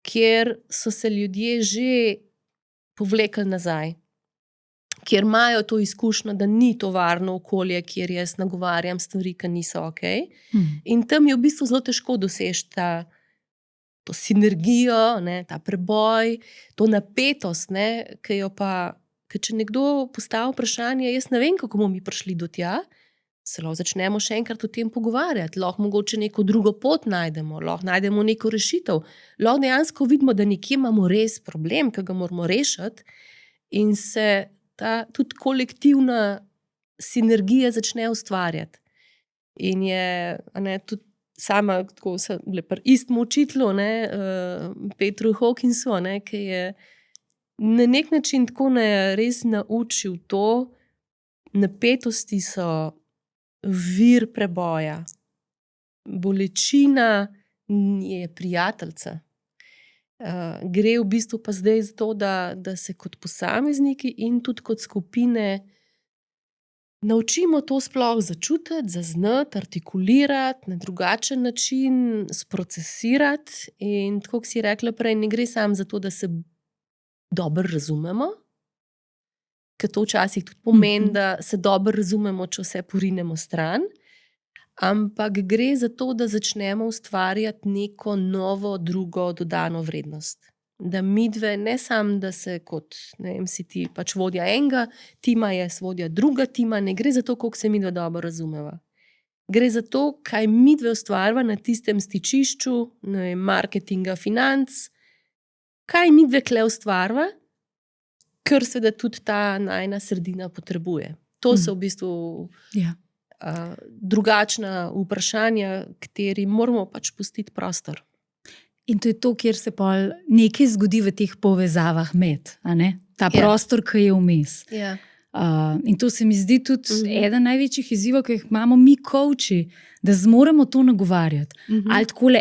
kjer so se ljudje že povlekli nazaj, kjer imajo to izkušnjo, da ni to varno okolje, kjer jaz nagovarjam stvari, ki niso ok. In tam je v bistvu zelo težko doseči to sinergijo, ta preboj, to napetost, ker če nekdo postavi vprašanje, jaz ne vem, kako bomo mi prišli do tja, se lahko začnemo še enkrat o tem pogovarjati, lahko mogoče neko drugo pot najdemo, lahko najdemo neko rešitev, lahko dejansko vidimo, da nekje imamo res problem, ki ga moramo rešiti, in se ta tudi kolektivna sinergija začne ustvarjati. In je tudi sama, tako sem bila pri istem učitelju, Petru Hawkinsu, ki je na nek način tako res naučil to, napetosti so vir preboja. Bolečina je prijateljica. Gre v bistvu pa zdaj za to, da se kot posamezniki in tudi kot skupine naučimo to sploh začutiti, zaznati, artikulirati na drugačen način, sprocesirati. In tako, kot si rekla prej, ne gre samo za to, da se dobro razumemo, ker to včasih tudi pomeni, da se dobro razumemo, če vse porinemo stran, ampak gre za to, da začnemo ustvarjati neko novo, drugo dodano vrednost. Da midve ne samo, da se kot, si ti pač vodja enega tima, jaz vodja druga tima, ne gre za to, koliko se midve dobro razumeva. Gre za to, kaj midve ustvarjava na tistem stičišču, marketinga, financ, kaj midve kle ustvarjava, ker seveda tudi ta najina sredina potrebuje. To so v bistvu drugačna vprašanja, kateri moramo pač pustiti prostor. In to je to, kjer se pol nekaj zgodi v teh povezavah med, ta prostor, ki je vmes. In to se mi zdi tudi eden največjih izzivov, ki jih imamo mi, coachi, da zmoremo to nagovarjati. Ali takole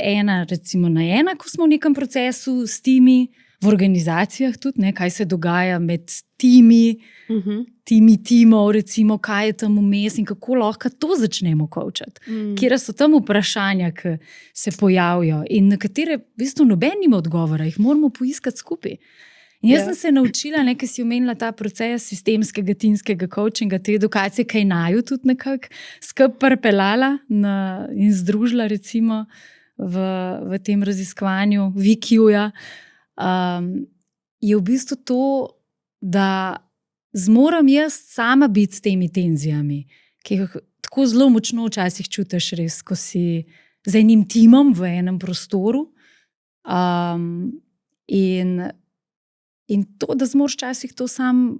recimo na ena, ko smo v nekem procesu s timi, v organizacijah tudi, ne, kaj se dogaja med timov, recimo, kaj je tam vmes in kako lahko to začnemo coachati. Kje so tam vprašanja, ki se pojavijo in na katere v bistvu noben nima odgovora, jih moramo poiskati skupaj. In jaz sem se naučila, ker si omenila ta proces sistemskega timskega coachinga, te edukacije, kaj naju tudi nekako skupaj pripeljala in združila recimo v tem raziskovanju Wikija, je v bistvu to, da zmoram jaz sama biti s temi tenzijami, ki jih tako zelo močno včasih čutiš res, ko si z enim timom v enem prostoru. In to, da zmoraš včasih to sam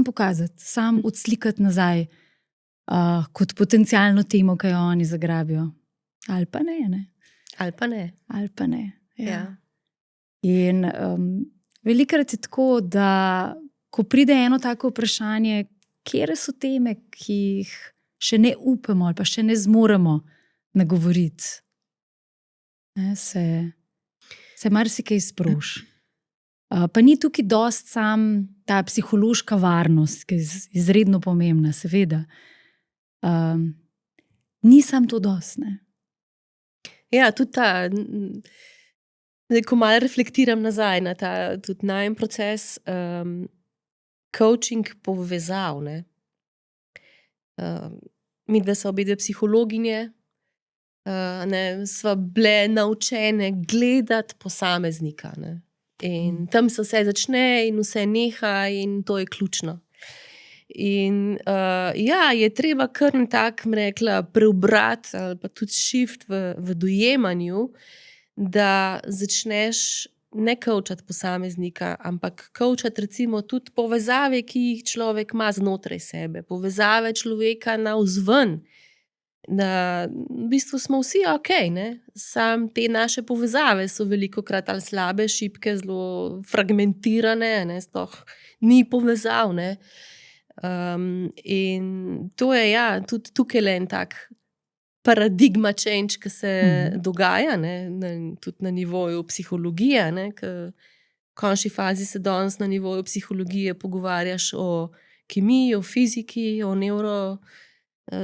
pokazati, sam odslikati nazaj, kot potencialno temo, ki jo oni zagrabijo. Ali pa ne. Ali pa ne. Ja. In velikokrat je tako, da ko pride eno tako vprašanje, kje so teme, ki jih še ne upamo ali pa še ne zmoremo nagovoriti, se marsikaj sproži. Pa ni tukaj dosti sam ta psihološka varnost, ki je izredno pomembna, seveda. Ni sam to dosti, ne? Ja, tudi ta, ko malo reflektiram nazaj na ta tudi najen proces, coaching povezav, ne. Midve sva obedve psihologinje, sva bile naučene gledati posameznika, ne. In tam se vse začne in vse neha in to je ključno. In je treba kar rekla, preobrati ali pa tudi shift v dojemanju, da začneš ne coachati posameznika, ampak coachati recimo tudi povezave, ki jih človek ima znotraj sebe, povezave človeka navzven. Da v bistvu smo vsi okej, ne? Sam te naše povezave so velikokrat ali slabe, šibke, zelo fragmentirane, ne? Sploh ni povezav, ne? In to je tudi tukaj en tak paradigma change, ki se dogaja, ne? Tudi na nivoju psihologije, ne? Ker v končni fazi se danes na nivoju psihologije pogovarjaš o kemiji, o fiziki, o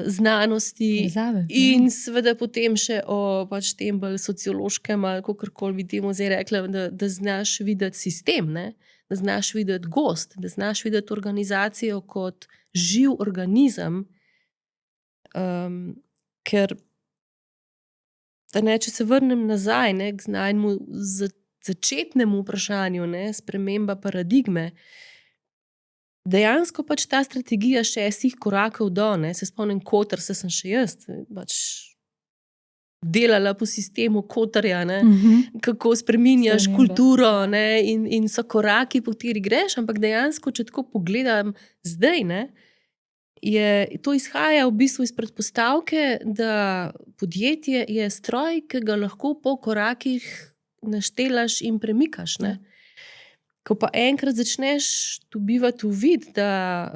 znanosti in seveda potem še o pač tem bolj sociološkem ali kakorkoli bi temu zdaj rekla, da znaš videti sistem, ne? Da znaš videti gozd, da znaš videti organizacijo kot živ organizem, ker če se vrnem nazaj, ne, k znajmu začetnemu vprašanju, ne, sprememba paradigme, dejansko pač ta strategija 6 korakov do, ne, se spomnim Kotar, sem še jaz pač delala po sistemu Kotarja, ne, kako spreminjaš kulturo, ne, in so koraki, po kateri greš, ampak dejansko, če tako pogledam zdaj, ne, to izhaja v bistvu iz predpostavke, da podjetje je stroj, ki ga lahko po korakih naštelaš in premikaš, ne. Ko pa enkrat začneš dobivati uvid, da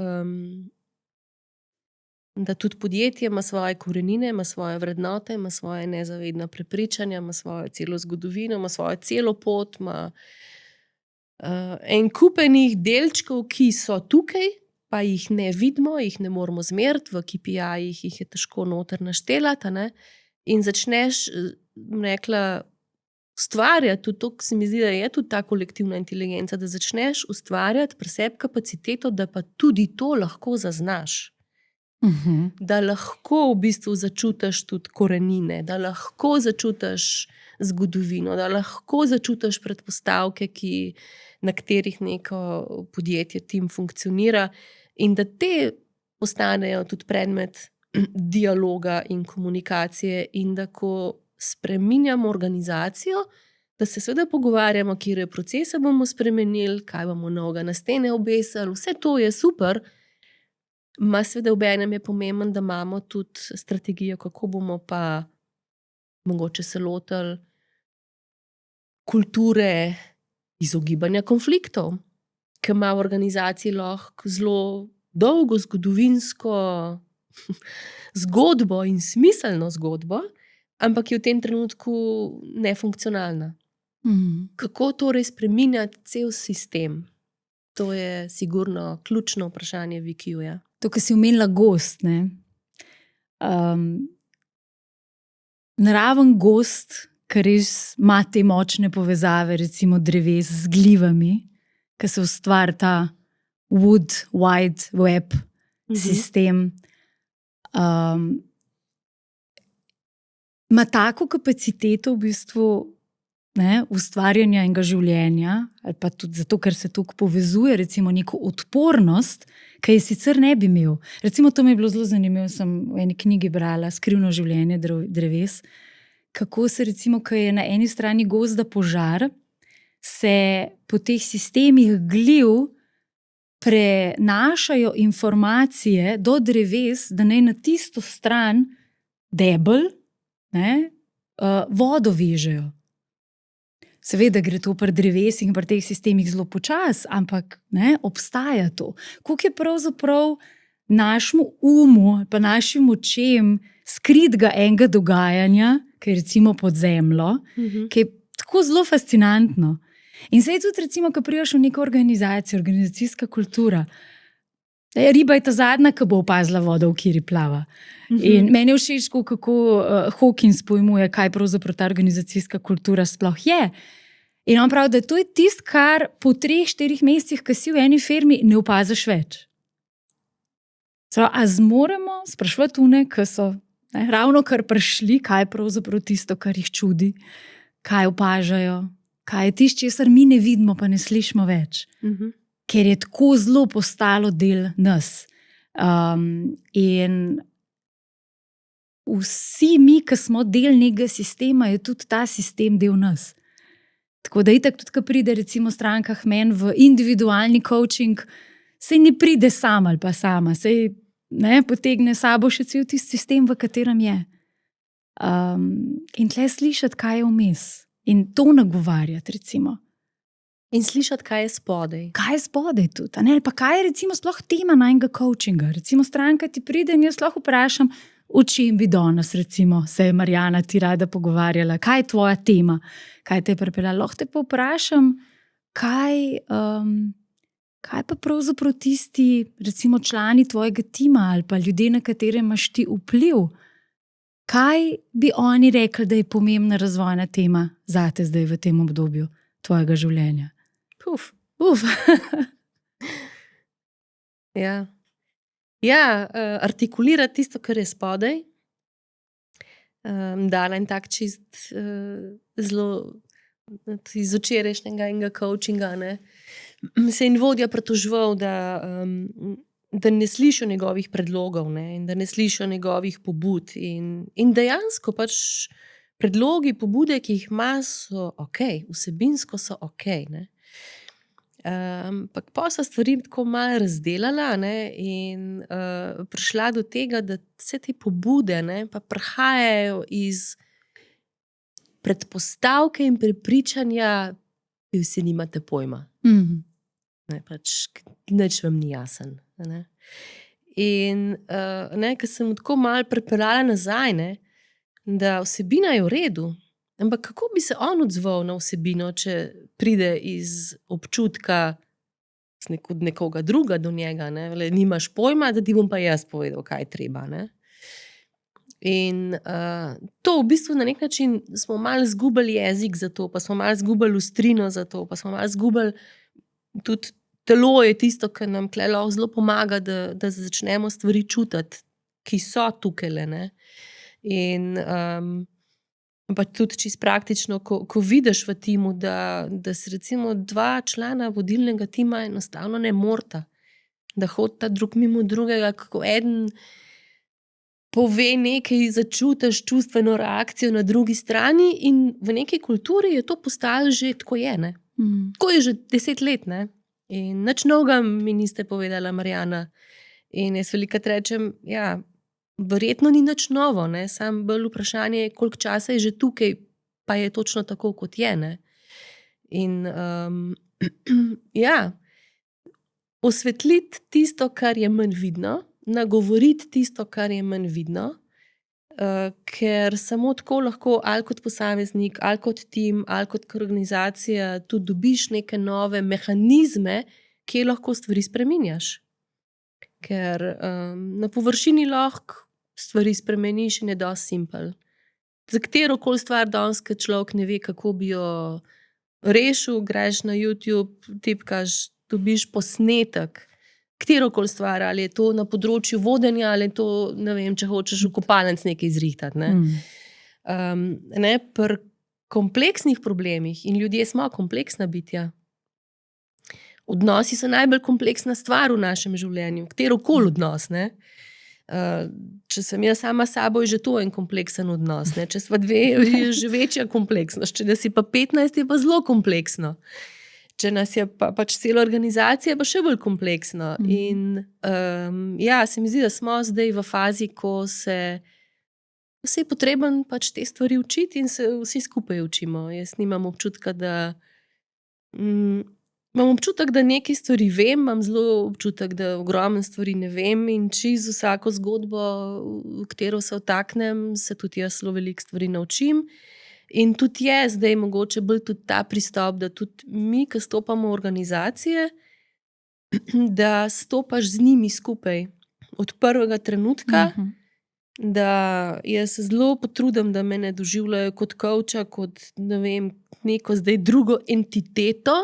tudi podjetje ima svoje korenine, ima svoje vrednote, ima svoje nezavedna prepričanja, ima svojo celo zgodovino, ima svojo celo pot, ima en kup enih delčkov, ki so tukaj, pa jih ne vidimo, jih ne moremo zmeriti, v KPI-jih jih je težko noter naštelati, ne? In začneš, rekla, ustvarjati tudi to, se mi zdi, da je tudi ta kolektivna inteligenca, da začneš ustvarjati pri sebi kapaciteto, da pa tudi to lahko zaznaš. Da lahko v bistvu začutiš tudi korenine, da lahko začutiš zgodovino, da lahko začutiš predpostavke, na katerih neko podjetje, tim funkcionira in da te postanejo tudi predmet dialoga in komunikacije in da ko spreminjamo organizacijo, da se seveda pogovarjamo, katere procese bomo spremenili, kaj bomo novega na stene obesili, vse to je super, ma seveda obenem je pomembno, da imamo tudi strategijo, kako bomo pa mogoče se lotili kulture izogibanja konfliktov. ki ima v organizaciji lahko zelo dolgo zgodovinsko zgodbo in smiselno zgodbo, ampak je v tem trenutku nefunkcionalna. Kako torej spreminjati cel sistem? To je sigurno ključno vprašanje Wikiju. To, kar si omenila gost, ne? Naraven gost, ki res ima te močne povezave, recimo dreves z glivami, ki se ustvari ta Wood Wide Web sistem, ima tako kapaciteto v bistvu, ne, ustvarjanja enega življenja, ali pa tudi zato, ker se tako povezuje, recimo neko odpornost, ki je sicer ne bi imel. Recimo to mi je bilo zelo zanimivo, sem v eni knjigi brala Skrivno življenje dreves, kako se recimo, ko je na eni strani gozda požar, se po teh sistemih gliv prenašajo informacije do dreves, da naj na tisto stran debel, ne, vodo vežejo. Seveda gre to pri drevesih in pri teh sistemih zelo počas, ampak ne, obstaja to. Koliko je pravzaprav našemu umu, pa našim očem skritega enega dogajanja, ki je recimo pod zemljo, ki je tako zelo fascinantno. In zdaj tudi recimo, ko priješ v neko organizacijo, organizacijska kultura, riba je ta zadnja, ki bo opazila vodo, v kateri plava. In meni je všeč, kako Hawkins pojmuje, kaj pravzaprav ta organizacijska kultura sploh je. In on pravi, da to je tisto, kar po 3-4 mesecih, ko si v eni firmi, ne opaziš več. A zmoremo spraševati tune, ki so ravno kar prišli, kaj je pravzaprav tisto, kar jih čudi, kaj opažajo, kaj je tisto, česar mi ne vidimo, pa ne slišimo več. Ker je tako zelo postalo del nas. In vsi mi, ki smo del nekega sistema, je tudi ta sistem del nas. Tako da itak tudi, ko pride recimo stranka meni v individualni coaching, sej ne pride sama ali pa sama, sej ne, potegne sabo še cel tisti sistem, v katerem je. In tle slišati, kaj je vmes. In to nagovarjati recimo. In slišati, kaj je spodaj. Kaj je spodaj tudi, ali pa kaj je recimo sploh tema najnega coachinga. Recimo stranka ti pride in jaz lahko vprašam, o čem bi danes recimo se je Marjana ti rada pogovarjala, kaj je tvoja tema, kaj te je pripeljala. Lahko te pa vprašam, kaj pa pravzaprav tisti recimo člani tvojega tima ali pa ljudje, na katere imaš ti vpliv, kaj bi oni rekli, da je pomembna razvojna tema zate zdaj v tem obdobju tvojega življenja. Artikulirati tisto, kar je spodaj. Dala en tak čist zelo iz včerajšnjega enega coachinga, ne. Se je vodja pritoževal, da ne slišijo njegovih predlogov, ne, in da ne slišijo njegovih pobud. In dejansko pač predlogi, pobude, ki jih ima, so ok, vsebinsko so ok, ne. Ampak pa so stvari tako malo razdelala, ne, in prišla do tega, da vse te pobude, ne, pa prihajajo iz predpostavke in prepričanja, da vsi nimate pojma. Ne, pač nič vam ni jasen. Ne. In ko sem tako malo prepeljala nazaj, ne, da vsebina je v redu, ampak kako bi se on odzval na vsebino, če pride iz občutka nekoga druga do njega, ne? Nimaš pojma, da ti bom pa jaz povedal, kaj je treba. Ne? In to v bistvu na nek način smo malo zgubili jezik za to, pa smo malo zgubili ostrino za to, pa smo malo zgubili tudi telo je tisto, kar nam lahko zelo pomaga, da začnemo stvari čutiti, ki so tukaj. Ne? In pa tudi čisto praktično, ko vidiš v timu, da se recimo 2 člana vodilnega tima enostavno ne morata, da hodita drug mimo drugega, kako eden pove nekaj, začutiš čustveno reakcijo na drugi strani in v neki kulturi je to postalo že tako je. Ne? Tako je že 10 let. Ne? In nič novega mi niste povedala, Marjana. In jaz velikokrat rečem, ja, verjetno ni nič novo, ne? Samo bolj vprašanje je, koliko časa je že tukaj, pa je točno tako, kot je. Ne? In ja, osvetliti tisto, kar je manj vidno, nagovoriti tisto, kar je manj vidno, ker samo tako lahko ali kot posameznik, ali kot tim, ali kot organizacija tudi dobiš neke nove mehanizme, kje lahko stvari spreminjaš. Ker na površini lahko stvari spremeniš in je dosti simpel. Za katerokoli stvar danes, ki človek ne ve, kako bi jo rešil, greš na YouTube, tipkaš, dobiš posnetek, katerokoli stvar, ali je to na področju vodenja, ali je to, ne vem, če hočeš v kopalnici nekaj izrihtati. Pri kompleksnih problemih, in ljudje smo kompleksna bitja, odnosi so najbolj kompleksna stvar v našem življenju, katerokoli odnos. Če sem jaz sama s sabo, je že to en kompleksen odnos. Če sva dve, je že večja kompleksnost. Če da si pa 15, je pa zelo kompleksno. Če nas je pač cela organizacija, je pa še bolj kompleksno. In se mi zdi, da smo zdaj v fazi, ko se je potreben pač te stvari učiti in se vsi skupaj učimo. Jaz nimam občutka, imam občutek, da nekaj stvari vem, imam zelo občutek, da ogromno stvari ne vem in čisto vsako zgodbo, v katero se vtaknem, se tudi jaz zelo veliko stvari naučim. In tudi je zdaj mogoče bolj tudi ta pristop, da tudi mi, ki stopamo v organizacije, da stopaš z njimi skupaj od prvega trenutka, da jaz se zelo potrudim, da me ne doživljajo kot coacha, kot ne vem, neko zdaj drugo entiteto,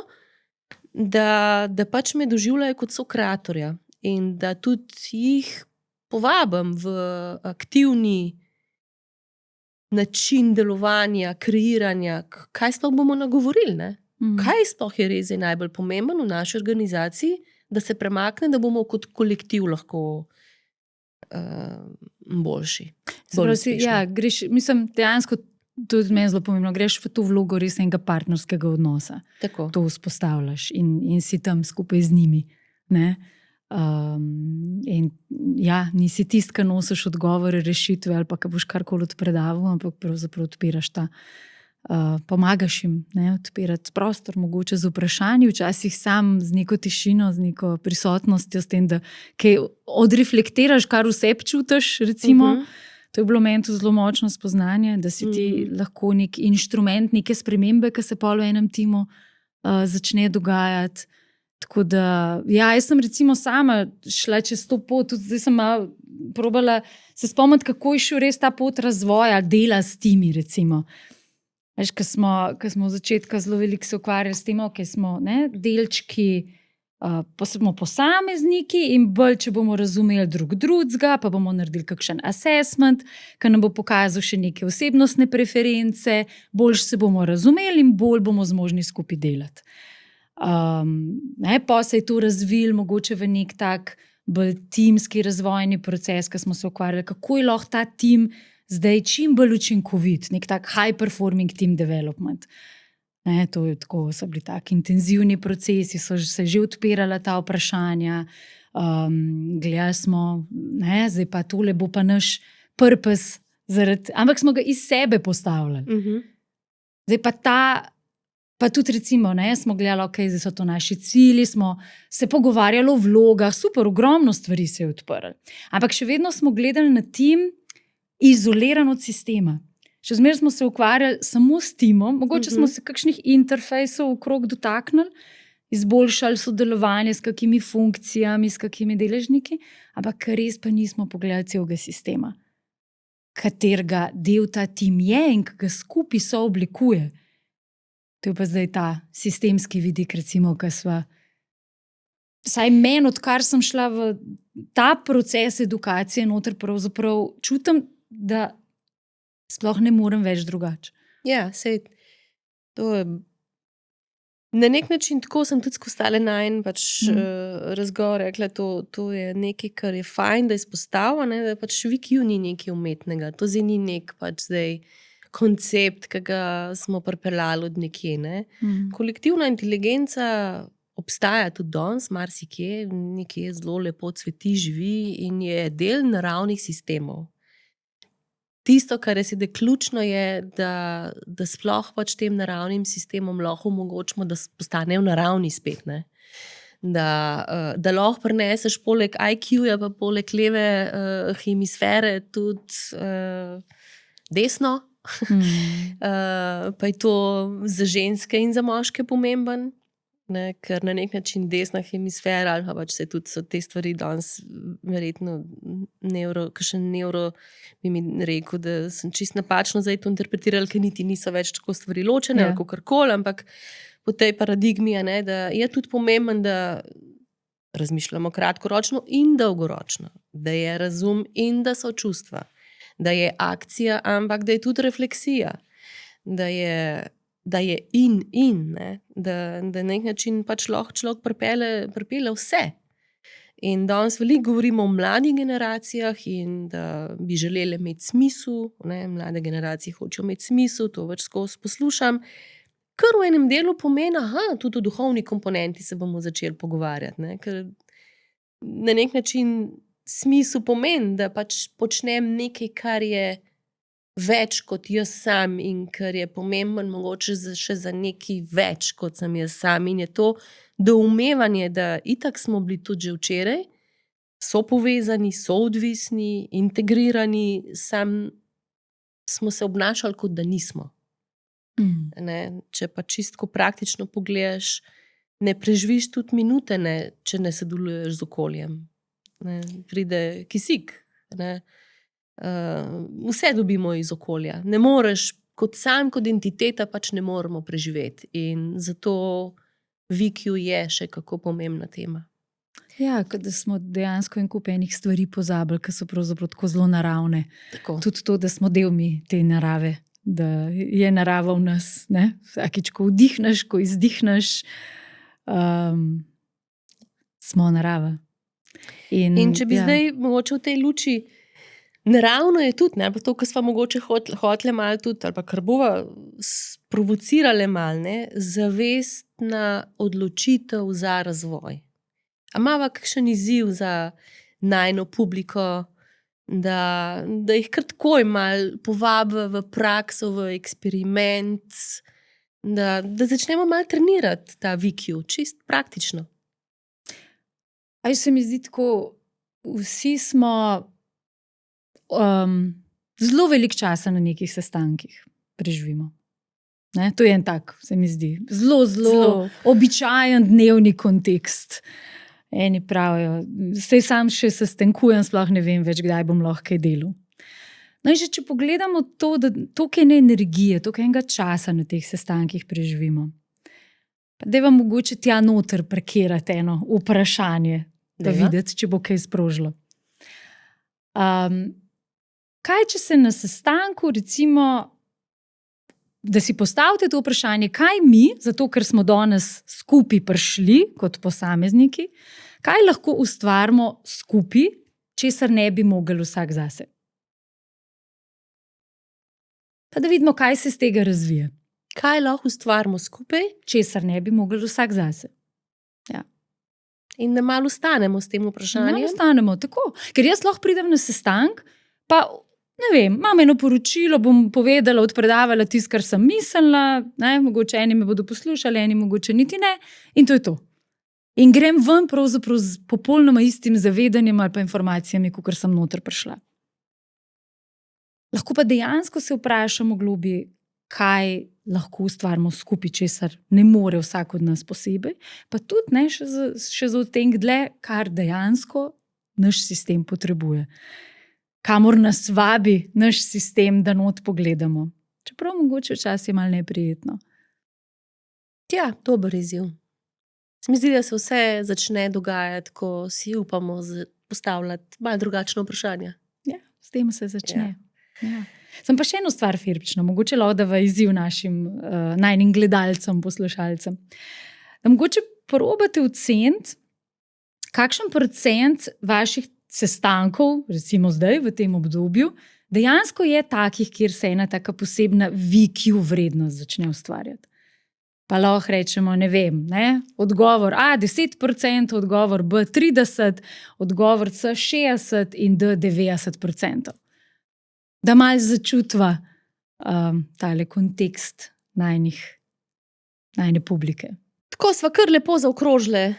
da pač me doživljajo kot sokreatorja in da tudi jih povabim v aktivni način delovanja, kreiranja, kaj sploh bomo nagovorili, ne? Kaj sploh je res najbolj pomemben v naši organizaciji, da se premakne, da bomo kot kolektiv lahko boljši. Greš, mislim, dejansko tudi meni zelo pomembno, greš v to vlogo res enega partnerskega odnosa. Tako. To vzpostavljaš in si tam skupaj z njimi. Ne? Nisi tisti, ki nosiš odgovore, rešitve ali pa ki boš karkoli odpredaval, ampak pravzaprav odpiraš ta, pomagaš jim, ne, odpirati prostor, mogoče z vprašanji, včasih sam z neko tišino, z neko prisotnostjo, s tem, da kaj odreflektiraš, kar vse čutiš, recimo. To je bilo meni to zelo močno spoznanje, da si ti lahko nek inštrument, neke spremembe, ki se pol v enem timu začne dogajati. Tako da, jaz sem recimo sama šla čez to pot, tudi zdaj sem malo probala se spomniti, kako je šel res ta pot razvoja, dela s timi, recimo. Veš, ko smo v začetku zelo veliko se ukvarjali s tem, ok, smo delčki, smo posamezniki in bolj, če bomo razumeli drugega, pa bomo naredili kakšen assessment, ki nam bo pokazal še neke osebnostne preference, bolj se bomo razumeli in bolj bomo zmožni skupaj delati. Pa se je to razvil mogoče v nek tak bolj timski razvojni proces, ki smo se ukvarjali, kako je lahko ta tim zdaj čim bolj učinkovit, nek tak high performing team development. To je tako, so bili taki intenzivni procesi, so se že odpirala ta vprašanja, gledali smo, zdaj pa tole bo pa naš purpose, ampak smo ga iz sebe postavljali. Zdaj pa tudi recimo, smo gledali, ok, zdaj so to naši cilji, smo se pogovarjali o vlogah, super, ogromno stvari se je odprlo. Ampak še vedno smo gledali na tim izoliran od sistema. Še zmeraj smo se ukvarjali samo s timom, mogoče smo se kakšnih interfejsov okrog dotaknili, izboljšali sodelovanje s kakimi funkcijami, s kakimi deležniki, ampak res pa nismo pogledali celega sistema, katerega del ta tim je in ki ga skupaj sooblikuje. To je pa zdaj ta sistemski vidik, recimo, ki sva, vsaj meni, odkar sem šla v ta proces edukacije noter, pravzaprav čutim, da sploh ne morem več drugače. Ja, sej, to je na nek način, tako sem tudi skostala najin razgovor, rekla, to je nekaj, kar je fajn, da izpostavlja, da pač VQ ni nekaj umetnega, to zdaj ni nek pač zdaj koncept, ki ga smo pripeljali od nekje. Kolektivna inteligenca obstaja tudi danes, marsikje, nekje zelo lepo cveti, živi in je del naravnih sistemov. Tisto, kar je sedaj ključno, je, da sploh pač tem naravnim sistemom lahko omogočimo, da postanejo naravni spet. da lahko prineseš poleg IQ-ja, pa poleg leve hemisfere tudi desno. Pa je to za ženske in za moške pomemben, ne, ker na nek način desna hemisfera, ali pa pač se tudi so te stvari danes verjetno kakšen nevro bi mi rekel, da sem čist napačno zdaj to interpretirala, ker niti niso več tako stvari ločene, ali kakorkoli, ampak po tej paradigmi, ne, da je tudi pomemben, da razmišljamo kratkoročno in dolgoročno, da je razum in da so čustva, da je akcija, ampak da je tudi refleksija, da je ne, da na nek način pač lahko človek pripelje vse. In danes veliko govorimo o mladih generacijah in da bi želeli imeti smisel, ne, mlade generacije hočejo imeti smisel, to več skozi poslušam, kar v enem delu pomeni, tudi o duhovni komponenti se bomo začeli pogovarjati, ne, ker na nek način smisel pomeni, da pač počnem nekaj, kar je več kot jaz sam in kar je pomemben mogoče še za nekaj več kot sem jaz sam, in je to doumevanje, da itak smo bili tudi že včeraj, so povezani, so odvisni, integrirani, sam smo se obnašali, kot da nismo. Ne, če pa čistko praktično pogledaš, ne preživiš tudi minute, ne, če ne sodeluješ z okoljem. Ne, pride kisik. Ne. Vse dobimo iz okolja. Ne moreš, kot sam, kot entiteta pač ne moremo preživeti. In zato VQ je še kako pomembna tema. Ja, da smo dejansko en kup enih stvari pozabili, ki so pravzaprav tako zelo naravne. Tako. Tudi to, da smo del mi te narave. Da je narava v nas. Vsakič, ko vdihneš, ko izdihneš, smo narava. In če bi zdaj mogoče v tej luči, naravno je tudi, ne, pa to, kar smo mogoče hotele malo tudi, ali pa kar bova sprovocirale malo, ne, zavestna odločitev za razvoj. A imava kakšen izziv za najino publiko, da jih kar takoj malo povabi v prakso, v eksperiment, da začnemo malo trenirati ta VQ, čist praktično. Aj se mi zdi tako, vsi smo zelo veliko časa na nekih sestankih preživimo. Ne? To je en tak, se mi zdi, zelo običajen dnevni kontekst. Eni pravijo, saj sam še sestankujem, sploh ne vem več, kdaj bom lahko kaj delal. No in že če pogledamo to, da toliko ene energije, toliko enega časa na teh sestankih preživimo, pa da vam mogoče tja noter parkirati eno vprašanje, da videti, če bo kaj sprožilo. Kaj, če se na sestanku, recimo, da si postavite to vprašanje, kaj mi, zato ker smo danes skupaj prišli kot posamezniki, kaj lahko ustvarimo skupaj, česar ne bi mogli vsak zase. Pa da vidimo, kaj se iz tega razvije. Kaj lahko ustvarimo skupaj, česar ne bi mogli vsak zase. Ja. In da malo ostanemo s tem vprašanjem. Malo ostanemo, tako. Ker jaz lahko pridem na sestank, pa ne vem, imam eno poročilo, bom povedala, odpredavala tisto, kar sem mislila, ne, mogoče eni me bodo poslušali, eni mogoče niti ne, in to je to. In grem ven pravzaprav z popolnoma istim zavedanjem ali pa informacijami, kakor sem noter prišla. Lahko pa dejansko se vprašamo globi, kaj lahko ustvarimo skupaj, česar ne more vsak od nas posebej, pa tudi ne še za odtenek dlje, kar dejansko naš sistem potrebuje. Kamor nas vabi naš sistem, da not pogledamo. Čeprav mogoče včasih je malo neprijetno. Ja, dober izziv. Se mi zdi, da se vse začne dogajati, ko si upamo postavljati malo drugačno vprašanje. Ja, s tem se začne. Ja. Sem pa še eno stvar firpična, mogoče lahko dava izziv najnim gledalcem, poslušalcem. Da mogoče probate oceniti, kakšen procent vaših sestankov, recimo zdaj v tem obdobju, dejansko je takih, kjer se ena taka posebna VQ vrednost začne ustvarjati. Pa lahko rečemo, ne vem, odgovor A 10%, odgovor B 30%, odgovor C 60% in D 90%. Da malo začutva tale kontekst najne publike. Tako sva kar lepo zaokrožile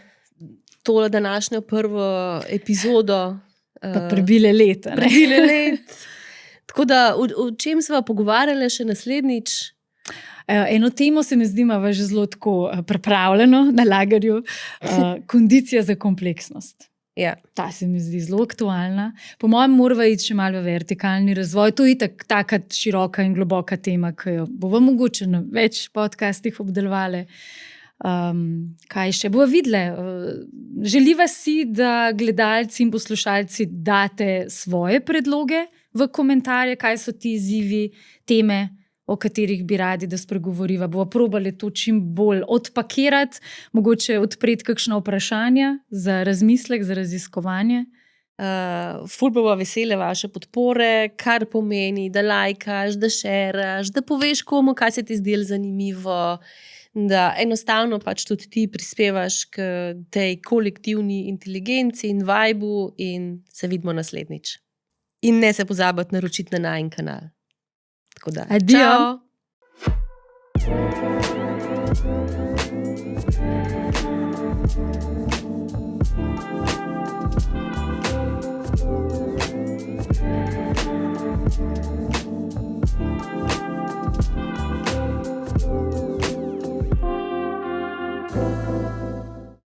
tole današnjo prvo epizodo. Pa prebile leta. Prebile let. Tako da, o čem sva pogovarjali še naslednjič? Eno temo se mi zdi, ima že zelo tako pripravljeno na lagerju. Kondicija za kompleksnost. Ja. Ta se mi zdi zelo aktualna. Po mojem, morava iti še malo v vertikalni razvoj. To je taka široka in globoka tema, ki jo bova mogoče na več podcastih obdelovali. Kaj še bova videli? Želiva si, da gledalci in poslušalci date svoje predloge v komentarje, kaj so ti izzivi, teme, o katerih bi radi, da spregovoriva. Bova probali to čim bolj odpakirati, mogoče odpreti kakšna vprašanja za razmislek, za raziskovanje. Ful bova vesele vaše podpore, kar pomeni, da lajkaš, da šeraš, da poveš komu, kaj se ti zdelo zanimivo, da enostavno pač tudi ti prispevaš k tej kolektivni inteligenci in vibu in se vidimo naslednjič. In ne se pozabiti naročiti na najin kanal. Tako da, Adijo. Čao.